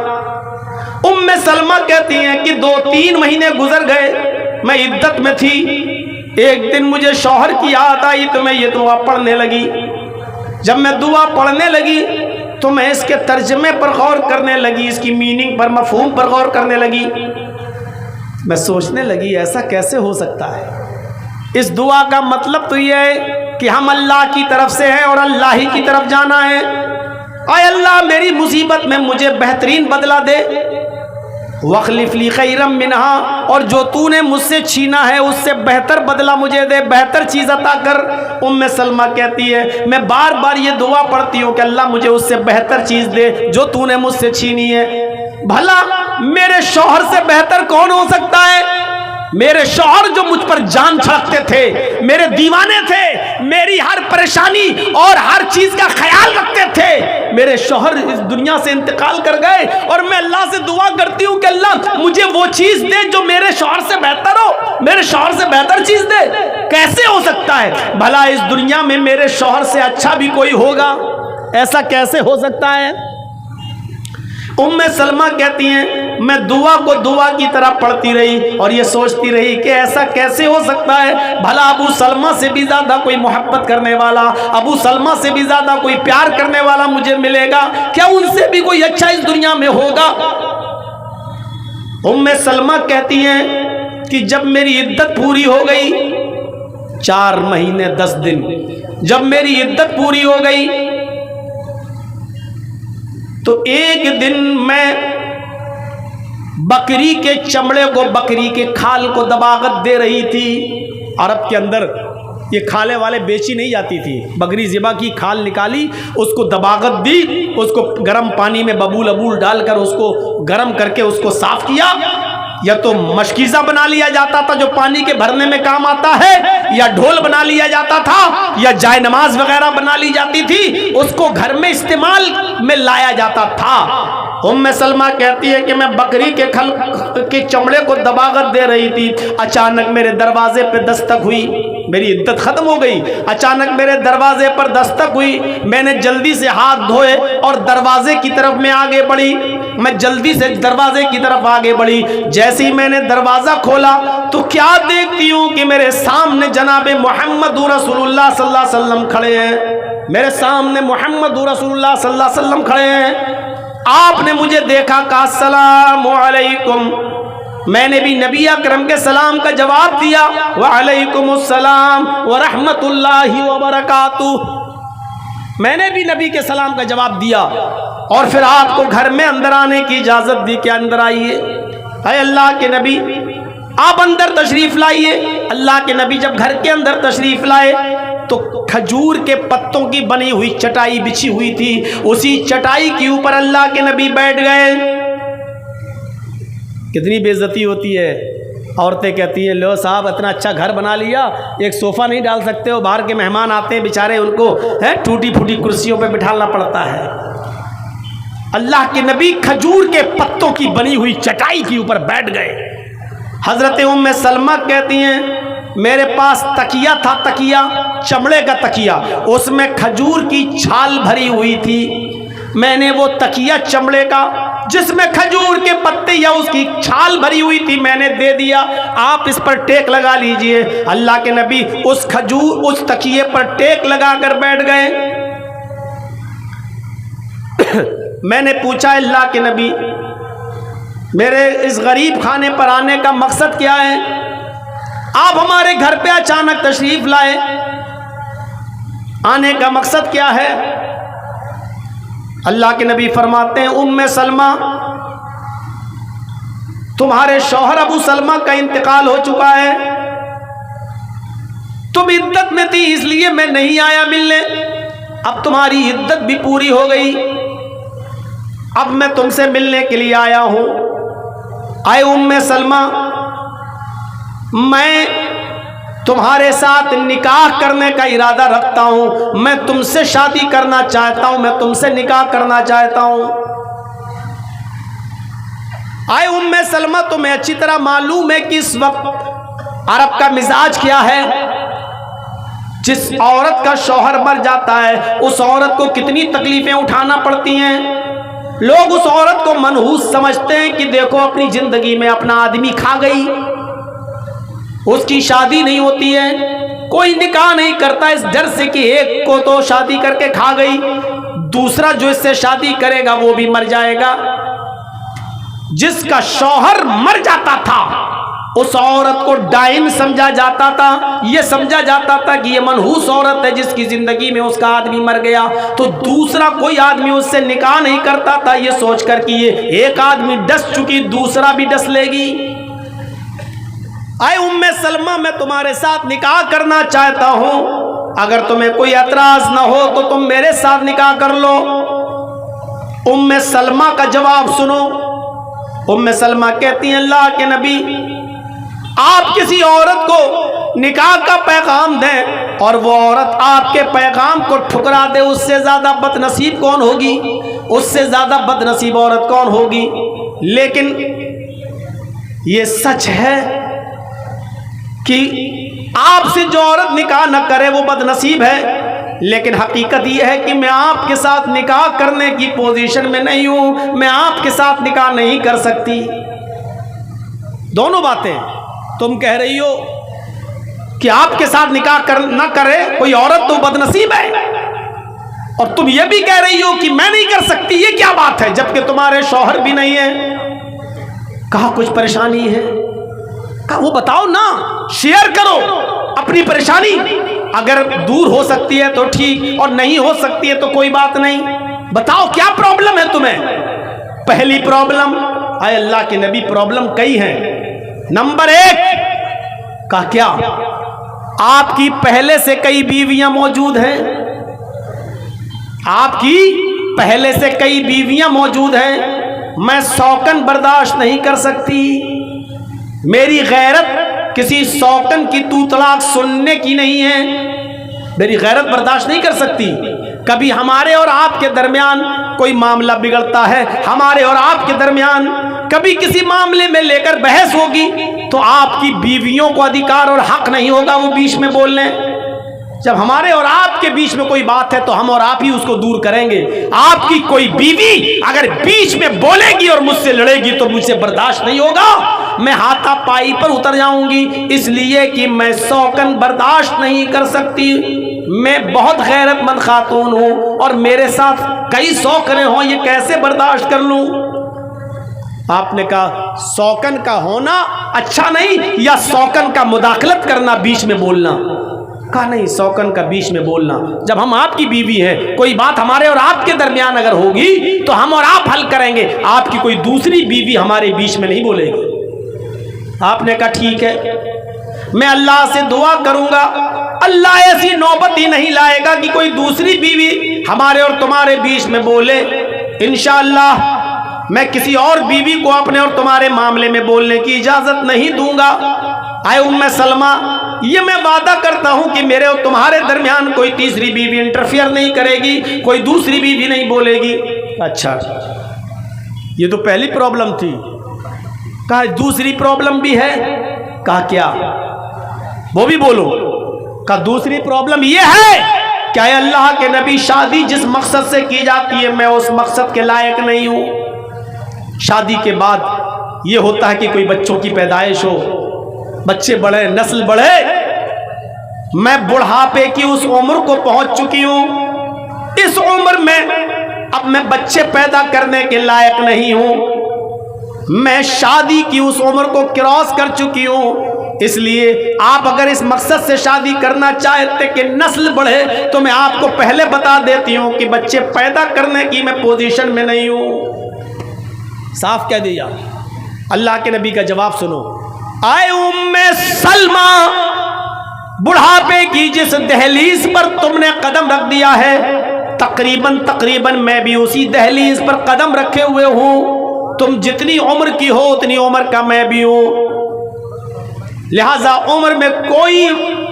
उम्मे सलमा कहती हैं कि 2-3 महीने गुजर गए, मैं इद्दत में थी। एक दिन मुझे शौहर की याद आई तो मैं ये दुआ पढ़ने लगी। जब मैं दुआ पढ़ने लगी तो मैं इसके तर्जमे पर गौर करने लगी, इसकी मीनिंग पर, मफहूम पर गौर करने लगी। मैं सोचने लगी ऐसा कैसे हो सकता है। इस दुआ का मतलब तो यह है कि हम अल्लाह की तरफ से हैं और अल्लाह ही की तरफ जाना है। आय अल्लाह मेरी मुसीबत में मुझे बेहतरीन बदला दे, वखलिफ ली खैरम मिनहा, और जो तूने मुझसे छीना है उससे बेहतर बदला मुझे दे, बेहतर चीज़ अता कर। उम्मे सलमा कहती है मैं बार बार ये दुआ पढ़ती हूँ कि अल्लाह मुझे उससे बेहतर चीज़ दे जो तूने मुझसे छीनी है। भला मेरे शौहर से बेहतर कौन हो सकता है। मेरे शौहर जो मुझ पर जान छाटते थे, मेरे दीवाने थे, मेरी हर परेशानी और हर चीज का ख्याल रखते थे। मेरे शौहर इस दुनिया से इंतकाल कर गए और मैं अल्लाह से दुआ करती हूँ कि अल्लाह मुझे वो चीज दे जो मेरे शौहर से बेहतर हो, मेरे शौहर से बेहतर चीज दे। कैसे हो सकता है। भला इस दुनिया में मेरे शौहर से अच्छा भी कोई होगा, ऐसा कैसे हो सकता है। उम्मे सलमा कहती हैं मैं दुआ को दुआ की तरह पढ़ती रही और ये सोचती रही कि ऐसा कैसे हो सकता है। भला अबू सलमा से भी ज्यादा कोई मोहब्बत करने वाला, अबू सलमा से भी ज्यादा कोई प्यार करने वाला मुझे मिलेगा क्या, उनसे भी कोई अच्छा इस दुनिया में होगा। उम्मे सलमा कहती हैं कि जब मेरी इद्दत पूरी हो गई, 4 महीने 10 दिन, जब मेरी इद्दत पूरी हो गई तो एक दिन मैं बकरी के चमड़े को, बकरी के खाल को दबागत दे रही थी। अरब के अंदर ये खाले वाले बेची नहीं जाती थी। बकरी ज़िबा की खाल निकाली, उसको दबागत दी, उसको गर्म पानी में बबूल अबूल डालकर उसको गर्म करके उसको साफ किया। या तो मशकीज़ा बना लिया जाता था जो पानी के भरने में काम आता है, या ढोल बना लिया जाता था, या जाय नमाज वगैरह बना ली जाती थी, उसको घर में इस्तेमाल में लाया जाता था। उम्मे सलमा कहती है कि मैं बकरी के खल के चमड़े को दबागत दे रही थी, अचानक मेरे दरवाजे पे दस्तक हुई। मेरी इद्दत खत्म हो गई, अचानक मेरे दरवाजे पर दस्तक हुई। मैंने जल्दी से हाथ धोए और दरवाजे की तरफ में आगे बढ़ी। मैं जल्दी से दरवाजे की तरफ आगे बढ़ी। जैसे ही मैंने दरवाजा खोला तो क्या देखती हूँ कि मेरे सामने जनाबे मोहम्मद रसूलुल्लाह सल्लल्लाहु अलैहि वसल्लम खड़े हैं। मेरे सामने मोहम्मद रसूलुल्लाह सल्लल्लाहु अलैहि वसल्लम खड़े हैं। आपने मुझे देखा, कहा अस्सलामु अलैकुम। मैंने भी नबी अकरम के सलाम का जवाब दिया, व अलैकुमुस्सलाम व रहमतुल्लाहि व बरकातुहू। मैंने भी नबी के सलाम का जवाब दिया और फिर आपको घर में अंदर आने की इजाजत दी कि अंदर आइए। है अल्लाह के नबी, आप अंदर तशरीफ लाइए। अल्लाह के नबी जब घर के अंदर तशरीफ लाए तो खजूर के पत्तों की बनी हुई चटाई बिछी हुई थी। उसी चटाई के ऊपर अल्लाह के नबी बैठ गए। कितनी बेइज्जती होती है। औरतें कहती हैं, लो साहब इतना अच्छा घर बना लिया, एक सोफ़ा नहीं डाल सकते हो? बाहर के मेहमान आते हैं बेचारे, उनको है टूटी फूटी कुर्सियों पे बिठाना पड़ता है। अल्लाह के नबी खजूर के पत्तों की बनी हुई चटाई के ऊपर बैठ गए। हज़रत उम्मे सलमा कहती हैं, मेरे पास तकिया था, तकिया चमड़े का तकिया, उसमें खजूर की छाल भरी हुई थी। मैंने वो तकिया चमड़े का जिसमें खजूर के पत्ते या उसकी छाल भरी हुई थी मैंने दे दिया, आप इस पर टेक लगा लीजिए। अल्लाह के नबी उस तकिए पर टेक लगाकर बैठ गए। मैंने पूछा, अल्लाह के नबी मेरे इस गरीब खाने पर आने का मकसद क्या है? आप हमारे घर पे अचानक तशरीफ लाए, आने का मकसद क्या है? अल्लाह के नबी फरमाते हैं, उम्मे सलमा तुम्हारे शौहर अबू सलमा का इंतकाल हो चुका है, तुम इद्दत में थी इसलिए मैं नहीं आया मिलने, अब तुम्हारी इद्दत भी पूरी हो गई, अब मैं तुमसे मिलने के लिए आया हूं। आए उम्मे सलमा, मैं तुम्हारे साथ निकाह करने का इरादा रखता हूं, मैं तुमसे शादी करना चाहता हूं, मैं तुमसे निकाह करना चाहता हूं। आए उम्मे सलमा, तुम्हें अच्छी तरह मालूम है कि इस वक्त अरब का मिजाज क्या है। जिस औरत का शौहर मर जाता है उस औरत को कितनी तकलीफें उठाना पड़ती हैं। लोग उस औरत को मनहूस समझते हैं कि देखो अपनी जिंदगी में अपना आदमी खा गई, उसकी शादी नहीं होती है, कोई निकाह नहीं करता इस डर से कि एक को तो शादी करके खा गई, दूसरा जो इससे शादी करेगा वो भी मर जाएगा। जिसका शौहर मर जाता था उस औरत को डाइन समझा जाता था, ये समझा जाता था कि ये मनहूस औरत है जिसकी जिंदगी में उसका आदमी मर गया, तो दूसरा कोई आदमी उससे निकाह नहीं करता था ये सोचकर कि ये एक आदमी डस चुकी दूसरा भी डस लेगी। आए उम्मे सलमा, मैं तुम्हारे साथ निकाह करना चाहता हूं, अगर तुम्हें कोई एतराज ना हो तो तुम मेरे साथ निकाह कर लो। उम्मे सलमा का जवाब सुनो। उम्मे सलमा कहती हैं, अल्लाह के नबी आप किसी औरत को निकाह का पैगाम दें और वो औरत आपके पैगाम को ठुकरा दे, उससे ज्यादा बदनसीब कौन होगी? उससे ज्यादा बदनसीब औरत कौन होगी? लेकिन ये सच है कि आपसे जो औरत निकाह न करे वो बदनसीब है, लेकिन हकीकत यह है कि मैं आपके साथ निकाह करने की पोजीशन में नहीं हूं, मैं आपके साथ निकाह नहीं कर सकती। दोनों बातें, तुम कह रही हो कि आपके साथ निकाह न करे कोई औरत तो बदनसीब है, और तुम ये भी कह रही हो कि मैं नहीं कर सकती, ये क्या बात है जबकि तुम्हारे शौहर भी नहीं है। कहा कुछ परेशानी है? कहा वो बताओ ना, शेयर करो अपनी परेशानी, अगर दूर हो सकती है तो ठीक और नहीं हो सकती है तो कोई बात नहीं, बताओ क्या प्रॉब्लम है तुम्हें। पहली प्रॉब्लम, आए अल्लाह के नबी प्रॉब्लम कई हैं। नंबर 1 का क्या, आपकी पहले से कई बीवियां मौजूद हैं, आपकी पहले से कई बीवियां मौजूद हैं, मैं शौकन बर्दाश्त नहीं कर सकती, मेरी गैरत किसी शौकन की तू तलाक सुनने की नहीं है, मेरी गैरत बर्दाश्त नहीं कर सकती। कभी हमारे और आपके दरमियान कोई मामला बिगड़ता है, हमारे और आपके दरमियान कभी किसी मामले में लेकर बहस होगी तो आपकी बीवियों को अधिकार और हक नहीं होगा वो बीच में बोलने। जब हमारे और आपके बीच में कोई बात है तो हम और आप ही उसको दूर करेंगे। आपकी कोई बीवी अगर बीच में बोलेगी और मुझसे लड़ेगी तो मुझसे बर्दाश्त नहीं होगा, मैं हाथापाई पर उतर जाऊंगी, इसलिए कि मैं शौकन बर्दाश्त नहीं कर सकती। मैं बहुत गैरतमंद खातून हूं और मेरे साथ कई शौकने हों, ये कैसे बर्दाश्त कर लूं। आपने कहा शौकन का होना अच्छा नहीं या शौकन का मुदाखलत करना, बीच में बोलना? कहा नहीं, शौकन का बीच में बोलना। जब हम आपकी बीवी हैं, कोई बात हमारे और आपके दरमियान अगर होगी तो हम और आप हल करेंगे, आपकी कोई दूसरी बीवी हमारे बीच में नहीं बोलेगी। आपने कहा ठीक है, मैं अल्लाह से दुआ करूंगा, अल्लाह ऐसी नौबत ही नहीं लाएगा कि कोई दूसरी बीवी हमारे और तुम्हारे बीच में बोले। इंशाअल्लाह मैं किसी और बीवी को अपने और तुम्हारे मामले में बोलने की इजाजत नहीं दूंगा। आए उम्मे सलमा, ये मैं वादा करता हूं कि मेरे और तुम्हारे दरमियान कोई तीसरी बीवी इंटरफियर नहीं करेगी, कोई दूसरी बीवी नहीं बोलेगी। अच्छा, ये तो पहली प्रॉब्लम थी। कहा दूसरी प्रॉब्लम भी है। कहा क्या? वो भी बोलो। कहा दूसरी प्रॉब्लम ये है, क्या अल्लाह के नबी शादी जिस मकसद से की जाती है मैं उस मकसद के लायक नहीं हूं। शादी के बाद ये होता है कि कोई बच्चों की पैदाइश हो, बच्चे बढ़े, नस्ल बढ़े। मैं बुढ़ापे की उस उम्र को पहुंच चुकी हूं, इस उम्र में अब मैं बच्चे पैदा करने के लायक नहीं हूं। मैं शादी की उस उम्र को क्रॉस कर चुकी हूं, इसलिए आप अगर इस मकसद से शादी करना चाहते कि नस्ल बढ़े तो मैं आपको पहले बता देती हूं कि बच्चे पैदा करने की मैं पोजीशन में नहीं हूं। साफ कह दिया। अल्लाह के नबी का जवाब सुनो। आए उम्मे सलमा, बुढ़ापे की जिस दहलीज पर तुमने कदम रख दिया है, तकरीबन मैं भी उसी दहलीज पर कदम रखे हुए हूं। तुम जितनी उम्र की हो उतनी उम्र का मैं भी हूं, लिहाजा उम्र में कोई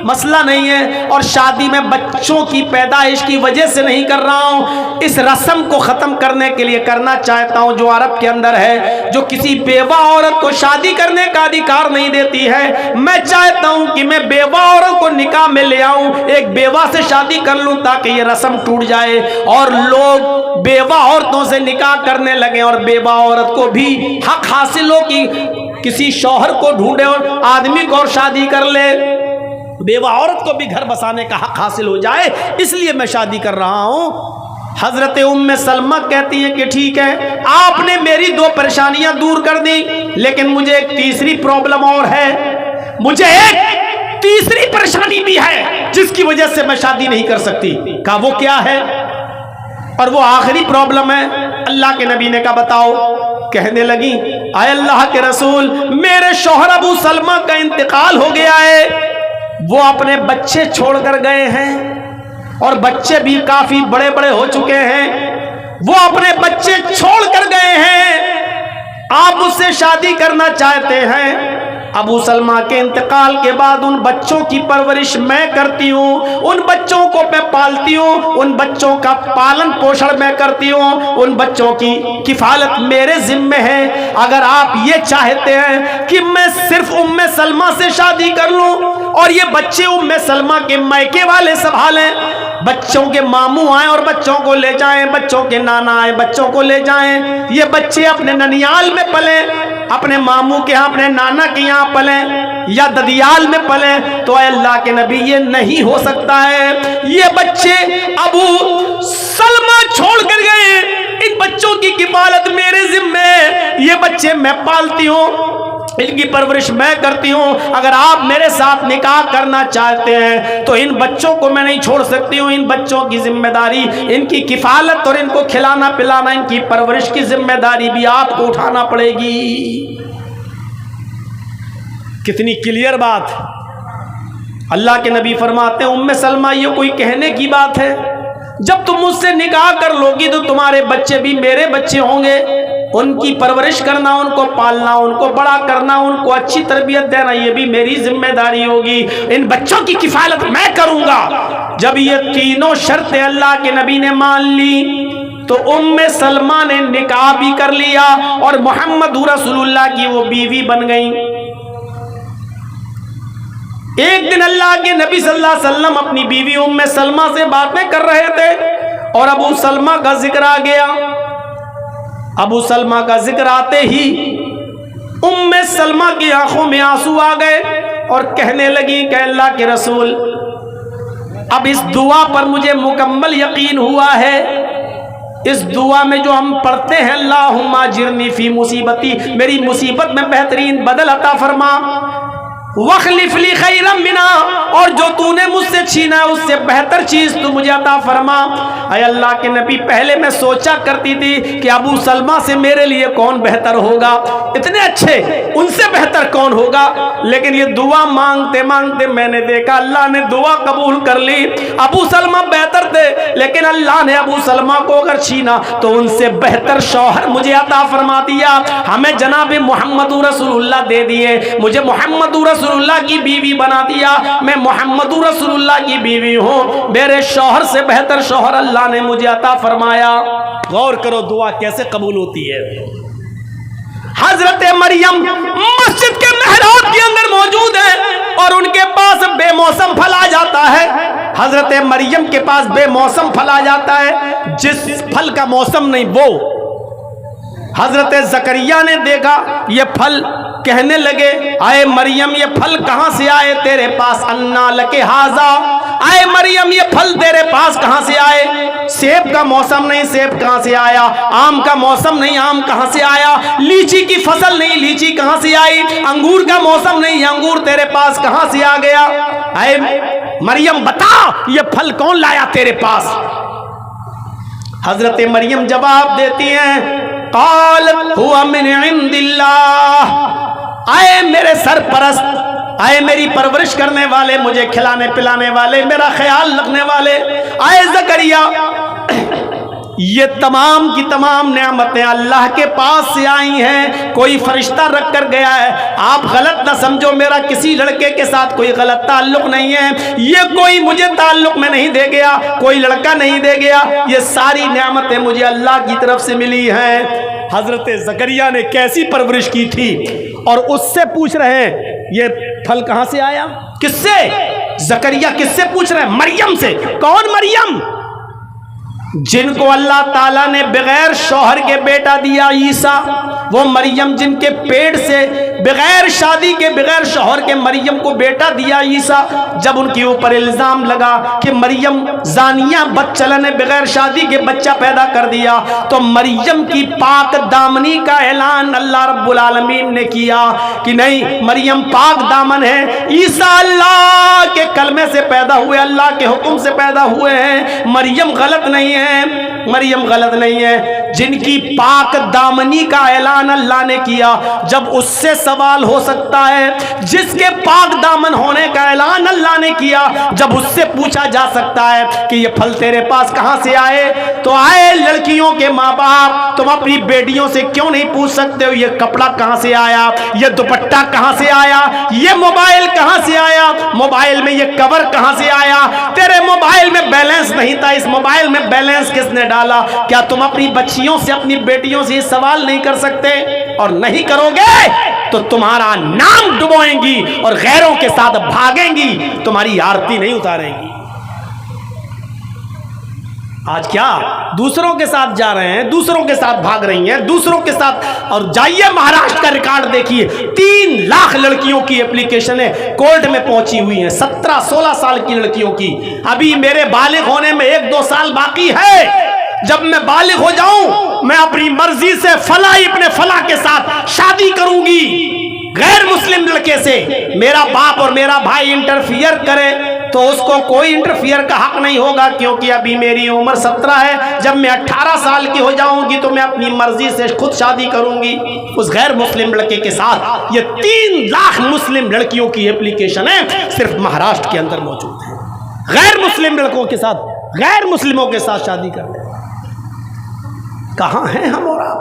मसला नहीं है। और शादी में बच्चों की पैदाइश की वजह से नहीं कर रहा हूं, इस रस्म को ख़त्म करने के लिए करना चाहता हूं जो अरब के अंदर है, जो किसी बेवा औरत को शादी करने का अधिकार नहीं देती है। मैं चाहता हूं कि मैं बेवा औरत को निकाह में ले आऊं, एक बेवा से शादी कर लूं ताकि ये रस्म टूट जाए और लोग बेवा औरतों से निकाह करने लगे और बेवा औरत को भी हक हासिल हो कि किसी शौहर को ढूंढे और आदमी को और शादी कर ले, बेवा औरत को भी घर बसाने का हक हासिल हो जाए, इसलिए मैं शादी कर रहा हूं। हजरत उम्मे सलमा कहती है कि ठीक है, आपने मेरी दो परेशानियां दूर कर दी, लेकिन मुझे एक तीसरी प्रॉब्लम और है, मुझे एक तीसरी परेशानी भी है जिसकी वजह से मैं शादी नहीं कर सकती। कहा वो क्या है? और वो आखिरी प्रॉब्लम है। अल्लाह के नबी ने कहा बताओ। कहने लगी, आए अल्लाह के रसूल, मेरे शौहर अबू सलमा का इंतकाल हो गया है, वो अपने बच्चे छोड़कर गए हैं और बच्चे भी काफी बड़े बड़े हो चुके हैं। वो अपने बच्चे छोड़कर गए हैं, आप मुझसे शादी करना चाहते हैं। अबू सलमा के इंतकाल के बाद उन बच्चों की परवरिश मैं करती हूँ, उन बच्चों को मैं पालती हूँ, उन बच्चों का पालन पोषण मैं करती हूँ, उन बच्चों की किफालत मेरे जिम्मे है। अगर आप ये चाहते हैं कि मैं सिर्फ उम्मे सलमा से शादी कर लूँ और ये बच्चे उम्मे सलमा के मायके वाले संभालें, बच्चों के मामू आए और बच्चों को ले जाएं, बच्चों के नाना आए बच्चों को ले जाएं, ये बच्चे अपने ननियाल में पले, अपने मामू के यहाँ अपने नाना के यहाँ पले या ददियाल में पले, तो अल्लाह के नबी ये नहीं हो सकता है। ये बच्चे अबू सलमा छोड़ कर गए, इन बच्चों की किफालत मेरे जिम्मे, ये बच्चे मैं पालती हूँ, इनकी परवरिश मैं करती हूँ। अगर आप मेरे साथ निकाह करना चाहते हैं तो इन बच्चों को मैं नहीं छोड़ सकती हूँ, इन बच्चों की जिम्मेदारी, इनकी किफालत और इनको खिलाना पिलाना, इनकी परवरिश की जिम्मेदारी भी आपको उठाना पड़ेगी। कितनी क्लियर बात। अल्लाह के नबी फरमाते हैं, उम्मे सलमा ये कोई कहने की बात है? जब तुम मुझसे निकाह कर लोगी तो तुम्हारे बच्चे भी मेरे बच्चे होंगे, उनकी परवरिश करना, उनको पालना, उनको बड़ा करना, उनको अच्छी तरबियत देना, ये भी मेरी जिम्मेदारी होगी। इन बच्चों की किफालत मैं करूंगा। जब ये तीनों शर्तें अल्लाह के नबी ने मान ली तो उम्मे सलमा ने निकाह भी कर लिया और मोहम्मद रसूलुल्लाह की वो बीवी बन गई। एक दिन अल्लाह के नबी सल्लल्लाहु अलैहि वसल्लम अपनी बीवी उम्मे सलमा से बातें कर रहे थे और अबू सलमा का जिक्र आ गया। अबू सलमा का जिक्र आते ही उम्मे सलमा की आंखों में आंसू आ गए और कहने लगी कि अल्लाह के रसूल, अब इस दुआ पर मुझे मुकम्मल यकीन हुआ है। इस दुआ में जो हम पढ़ते हैं, अल्लाहुम्मा जिरनी फी मुसीबती, मेरी मुसीबत में बेहतरीन बदल अता फरमा, वखलिफ ली खैरम मिना, और जो तूने मुझसे छीना है उससे बेहतर चीज तू मुझे अता फरमा। अय अल्लाह के नबी, पहले मैं सोचा करती थी कि अबू सलमा से मेरे लिए कौन बेहतर होगा, इतने अच्छे, उनसे बेहतर कौन होगा। लेकिन ये दुआ मांगते मांगते मैंने देखा अल्लाह ने दुआ कबूल कर ली। अबू सलमा बेहतर थे, लेकिन अल्लाह ने अबू सलमा को अगर छीना तो उनसे बेहतर शौहर मुझे अता फरमा दिया। हमें जनाब मोहम्मद रसूलुल्लाह दे दिए, मुझे मोहम्मद रसूलुल्लाह की बीवी बना दिया। मैं मोहम्मद रसूलुल्लाह की बीवी हूँ, मेरे शौहर से बेहतर शौहर अल्लाह ने मुझे अता फरमाया। गौर करो दुआ कैसे कबूल होती है। हजरत मरियम मस्जिद के मेहराब के अंदर मौजूद है और उनके पास बेमौसम फल आ जाता है। हजरत मरियम के पास बेमौसम फल आ जाता है, जिस फल का मौसम नहीं वो। हजरत जकरिया ने देखा ये फल, कहने लगे आए मरियम ये फल कहां से आए तेरे पास, अन्ना लके हाजा, आए मरियम ये फल तेरे पास कहां से आए। सेब का मौसम नहीं, सेब कहां से आया। आम का मौसम नहीं, आम कहां से आया। लीची की फसल नहीं, लीची कहां से आई। अंगूर का मौसम नहीं, अंगूर तेरे पास कहां से आ गया। आए मरियम बता ये फल कौन लाया तेरे पास। हजरत मरियम जवाब देती हैं, काल हुआ मिन इंदिल्लाह, आए मेरे सरपरस्त, आए मेरी परवरिश करने वाले, मुझे खिलाने पिलाने वाले, मेरा ख्याल रखने वाले, आए जकरिया, ये तमाम की तमाम नेमतें अल्लाह के पास से आई हैं, कोई फरिश्ता रख कर गया है। आप गलत ना समझो, मेरा किसी लड़के के साथ कोई गलत ताल्लुक नहीं है, ये कोई मुझे ताल्लुक में नहीं दे गया, कोई लड़का नहीं दे गया, ये सारी नेमतें मुझे अल्लाह की तरफ से मिली हैं। हजरत जकरिया ने कैसी परवरिश की थी और उससे पूछ रहे हैं ये फल कहां से आया। किससे? जकरिया किससे पूछ रहे हैं? मरियम से। कौन मरियम? जिनको अल्लाह ताला ने बगैर शौहर के बेटा दिया, ईसा, वो मरियम जिनके पेट से बगैर शादी के, बगैर शौहर के मरियम को बेटा दिया ईसा। जब उनके ऊपर इल्जाम लगा कि मरियम जानिया बदचलन ने बगैर शादी के बच्चा पैदा कर दिया, तो मरियम की पाक दामनी का ऐलान अल्लाह रब्बुल आलमीन ने किया कि नहीं, मरियम पाक दामन है। ईसा अल्लाह के कलमे से पैदा हुए, अल्लाह के हुक्म से पैदा हुए हैं। मरियम गलत नहीं है, मरियम गलत नहीं है। जिनकी पाक दामनी का ऐलान अल्लाह ने किया, जब उससे सवाल हो सकता है, जिसके पाक दामन होने का ऐलान अल्लाह ने किया, जब उससे पूछा जा सकता है कि ये फल तेरे पास कहां से आए, तो आए लड़कियों के माँ बाप, तुम अपनी बेटियों से क्यों नहीं पूछ सकते हो ये कपड़ा कहां से आया, ये दुपट्टा कहां से आया, ये मोबाइल कहां से आया, मोबाइल में ये कवर कहां से आया। तेरे मोबाइल में बैलेंस नहीं था, इस मोबाइल में बैलेंस किसने डाला। क्या तुम अपनी बच्चियों से, अपनी बेटियों से ये सवाल नहीं कर सकते? और नहीं करोगे तो तुम्हारा नाम डुबोएंगी और गैरों के साथ भागेंगी, तुम्हारी आरती नहीं उतारेंगी। आज क्या दूसरों के साथ जा रहे हैं, दूसरों के साथ भाग रही हैं, दूसरों के साथ। और जाइए महाराष्ट्र का रिकॉर्ड देखिए, 3 लाख लड़कियों की एप्लीकेशनें कोर्ट में पहुंची हुई हैं, 17-16 साल की लड़कियों की। अभी मेरे बालिग होने में 1-2 साल बाकी है। जब मैं बालिग हो जाऊं, मैं अपनी मर्जी से फला इब्ने फला के साथ शादी करूंगी, गैर मुस्लिम लड़के से। मेरा बाप और मेरा भाई इंटरफियर करे तो उसको कोई इंटरफियर का हक नहीं होगा, क्योंकि अभी मेरी उम्र 17 है। जब मैं 18 साल की हो जाऊंगी तो मैं अपनी मर्जी से खुद शादी करूंगी उस गैर मुस्लिम लड़के के साथ। ये 3 लाख मुस्लिम लड़कियों की एप्लीकेशन है, सिर्फ महाराष्ट्र के अंदर मौजूद है। गैर मुस्लिम लड़कों के साथ, गैर मुस्लिमों के साथ शादी करने। कहां हैं हम और आप?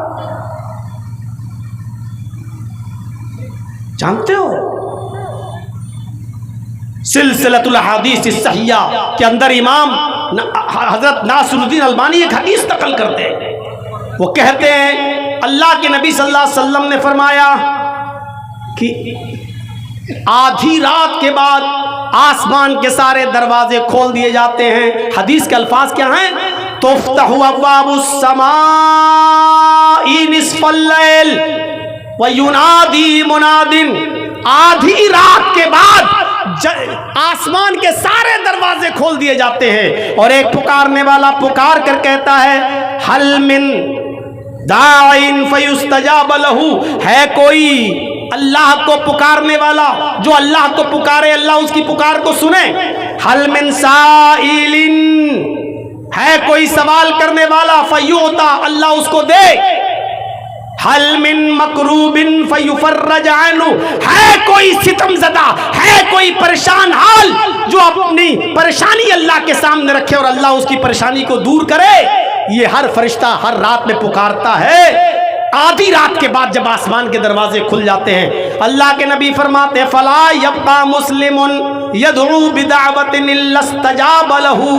जानते हो, सिलसिलतुल अहादीस सहिया के अंदर इमाम हजरत नासरुद्दीन अलबानी एक हदीस नकल करते हैं। वो कहते हैं अल्लाह के नबी सल्लल्लाहु अलैहि वसल्लम ने फरमाया कि आधी रात के बाद आसमान के सारे दरवाजे खोल दिए जाते हैं। हदीस के अल्फाज क्या हैं? तुफ्तहु अब्वाबुस समाई निस्फल लैल व युनादी मुनादिन। आधी रात के बाद आसमान के सारे दरवाजे खोल दिए जाते हैं और एक पुकारने वाला पुकार कर कहता है, हल मिन दाइन फयुस्तजाब लहू। है कोई अल्लाह को पुकारने वाला जो अल्लाह को पुकारे, अल्लाह उसकी पुकार को सुने। हल मिन साइलिन, है कोई सवाल करने वाला, फयुता, अल्लाह उसको दे। हल मिन मकरूबिन फयुफर्रज अन्हु, है कोई सितमज़दा, है कोई परेशान हाल जो अपनी परेशानी अल्लाह के सामने रखे और अल्लाह उसकी परेशानी को दूर करे। ये हर फरिश्ता हर रात में पुकारता है। आधी रात के बाद जब आसमान के दरवाजे खुल जाते हैं, अल्लाह के नबी फरमाते हैं, फला यब्का मुस्लिमुन यदउ बिदावतिन इल्लस्तजाब लहू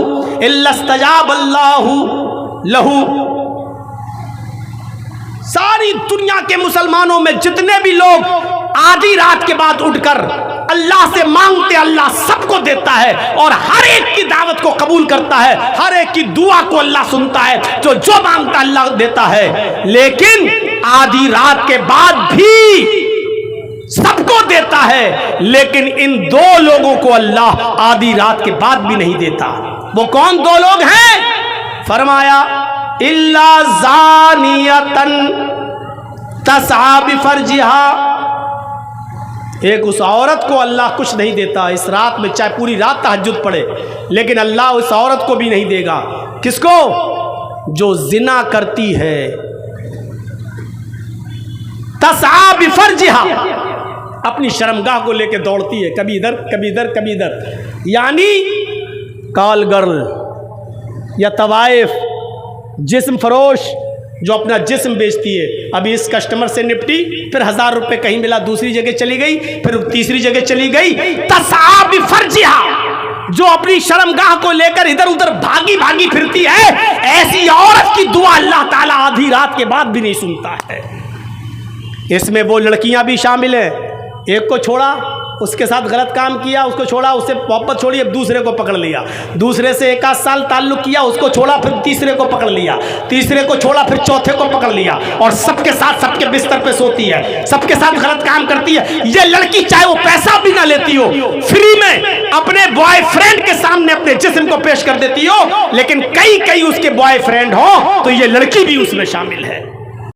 इल्लस्तजाब अल्लाहु लहू। सारी दुनिया के मुसलमानों में जितने भी लोग आधी रात के बाद उठकर अल्लाह से मांगते, अल्लाह सबको देता है और हर एक की दावत को कबूल करता है, हर एक की दुआ को अल्लाह सुनता है, जो मांगता अल्लाह देता है। लेकिन आधी रात के बाद भी सबको देता है, लेकिन इन दो लोगों को अल्लाह आधी रात के बाद भी नहीं देता। वो कौन दो लोग हैं? फरमाया, इल्ला ज़ानियतन तसआ बिफरजिहा। एक उस औरत को अल्लाह कुछ नहीं देता इस रात में, चाहे पूरी रात तहज्जुद पड़े, लेकिन अल्लाह उस औरत को भी नहीं देगा। किसको? जो जिना करती है। तसआ बिफरजिहा, अपनी शर्मगाह को लेकर दौड़ती है, कभी इधर कभी इधर कभी इधर। यानी कॉल गर्ल या तवाइफ, जिस्म फरोश जो अपना जिस्म बेचती है। अभी इस कस्टमर से निपटी, फिर 1000 रुपये कहीं मिला, दूसरी जगह चली गई, फिर तीसरी जगह चली गई। तसआ बिफरजिहा, जो अपनी शर्मगाह को लेकर इधर उधर भागी भागी फिरती है, ऐसी औरत की दुआ अल्लाह ताला आधी रात के बाद भी नहीं सुनता है। इसमें वो लड़कियां भी शामिल हैं। एक को छोड़ा, उसके साथ गलत काम किया, उसको छोड़ा, उससे मोहब्बत छोड़ी, अब दूसरे को पकड़ लिया। दूसरे से 1 आध साल ताल्लुक किया, उसको छोड़ा, फिर तीसरे को पकड़ लिया, तीसरे को छोड़ा, फिर चौथे को पकड़ लिया, और सबके साथ सबके बिस्तर पे सोती है, सबके साथ गलत काम करती है। ये लड़की चाहे वो पैसा भी ना लेती हो, फ्री में अपने बॉयफ्रेंड के सामने अपने जिस्म को पेश कर देती हो, लेकिन कई उसके बॉयफ्रेंड हो तो ये लड़की भी उसमें शामिल है।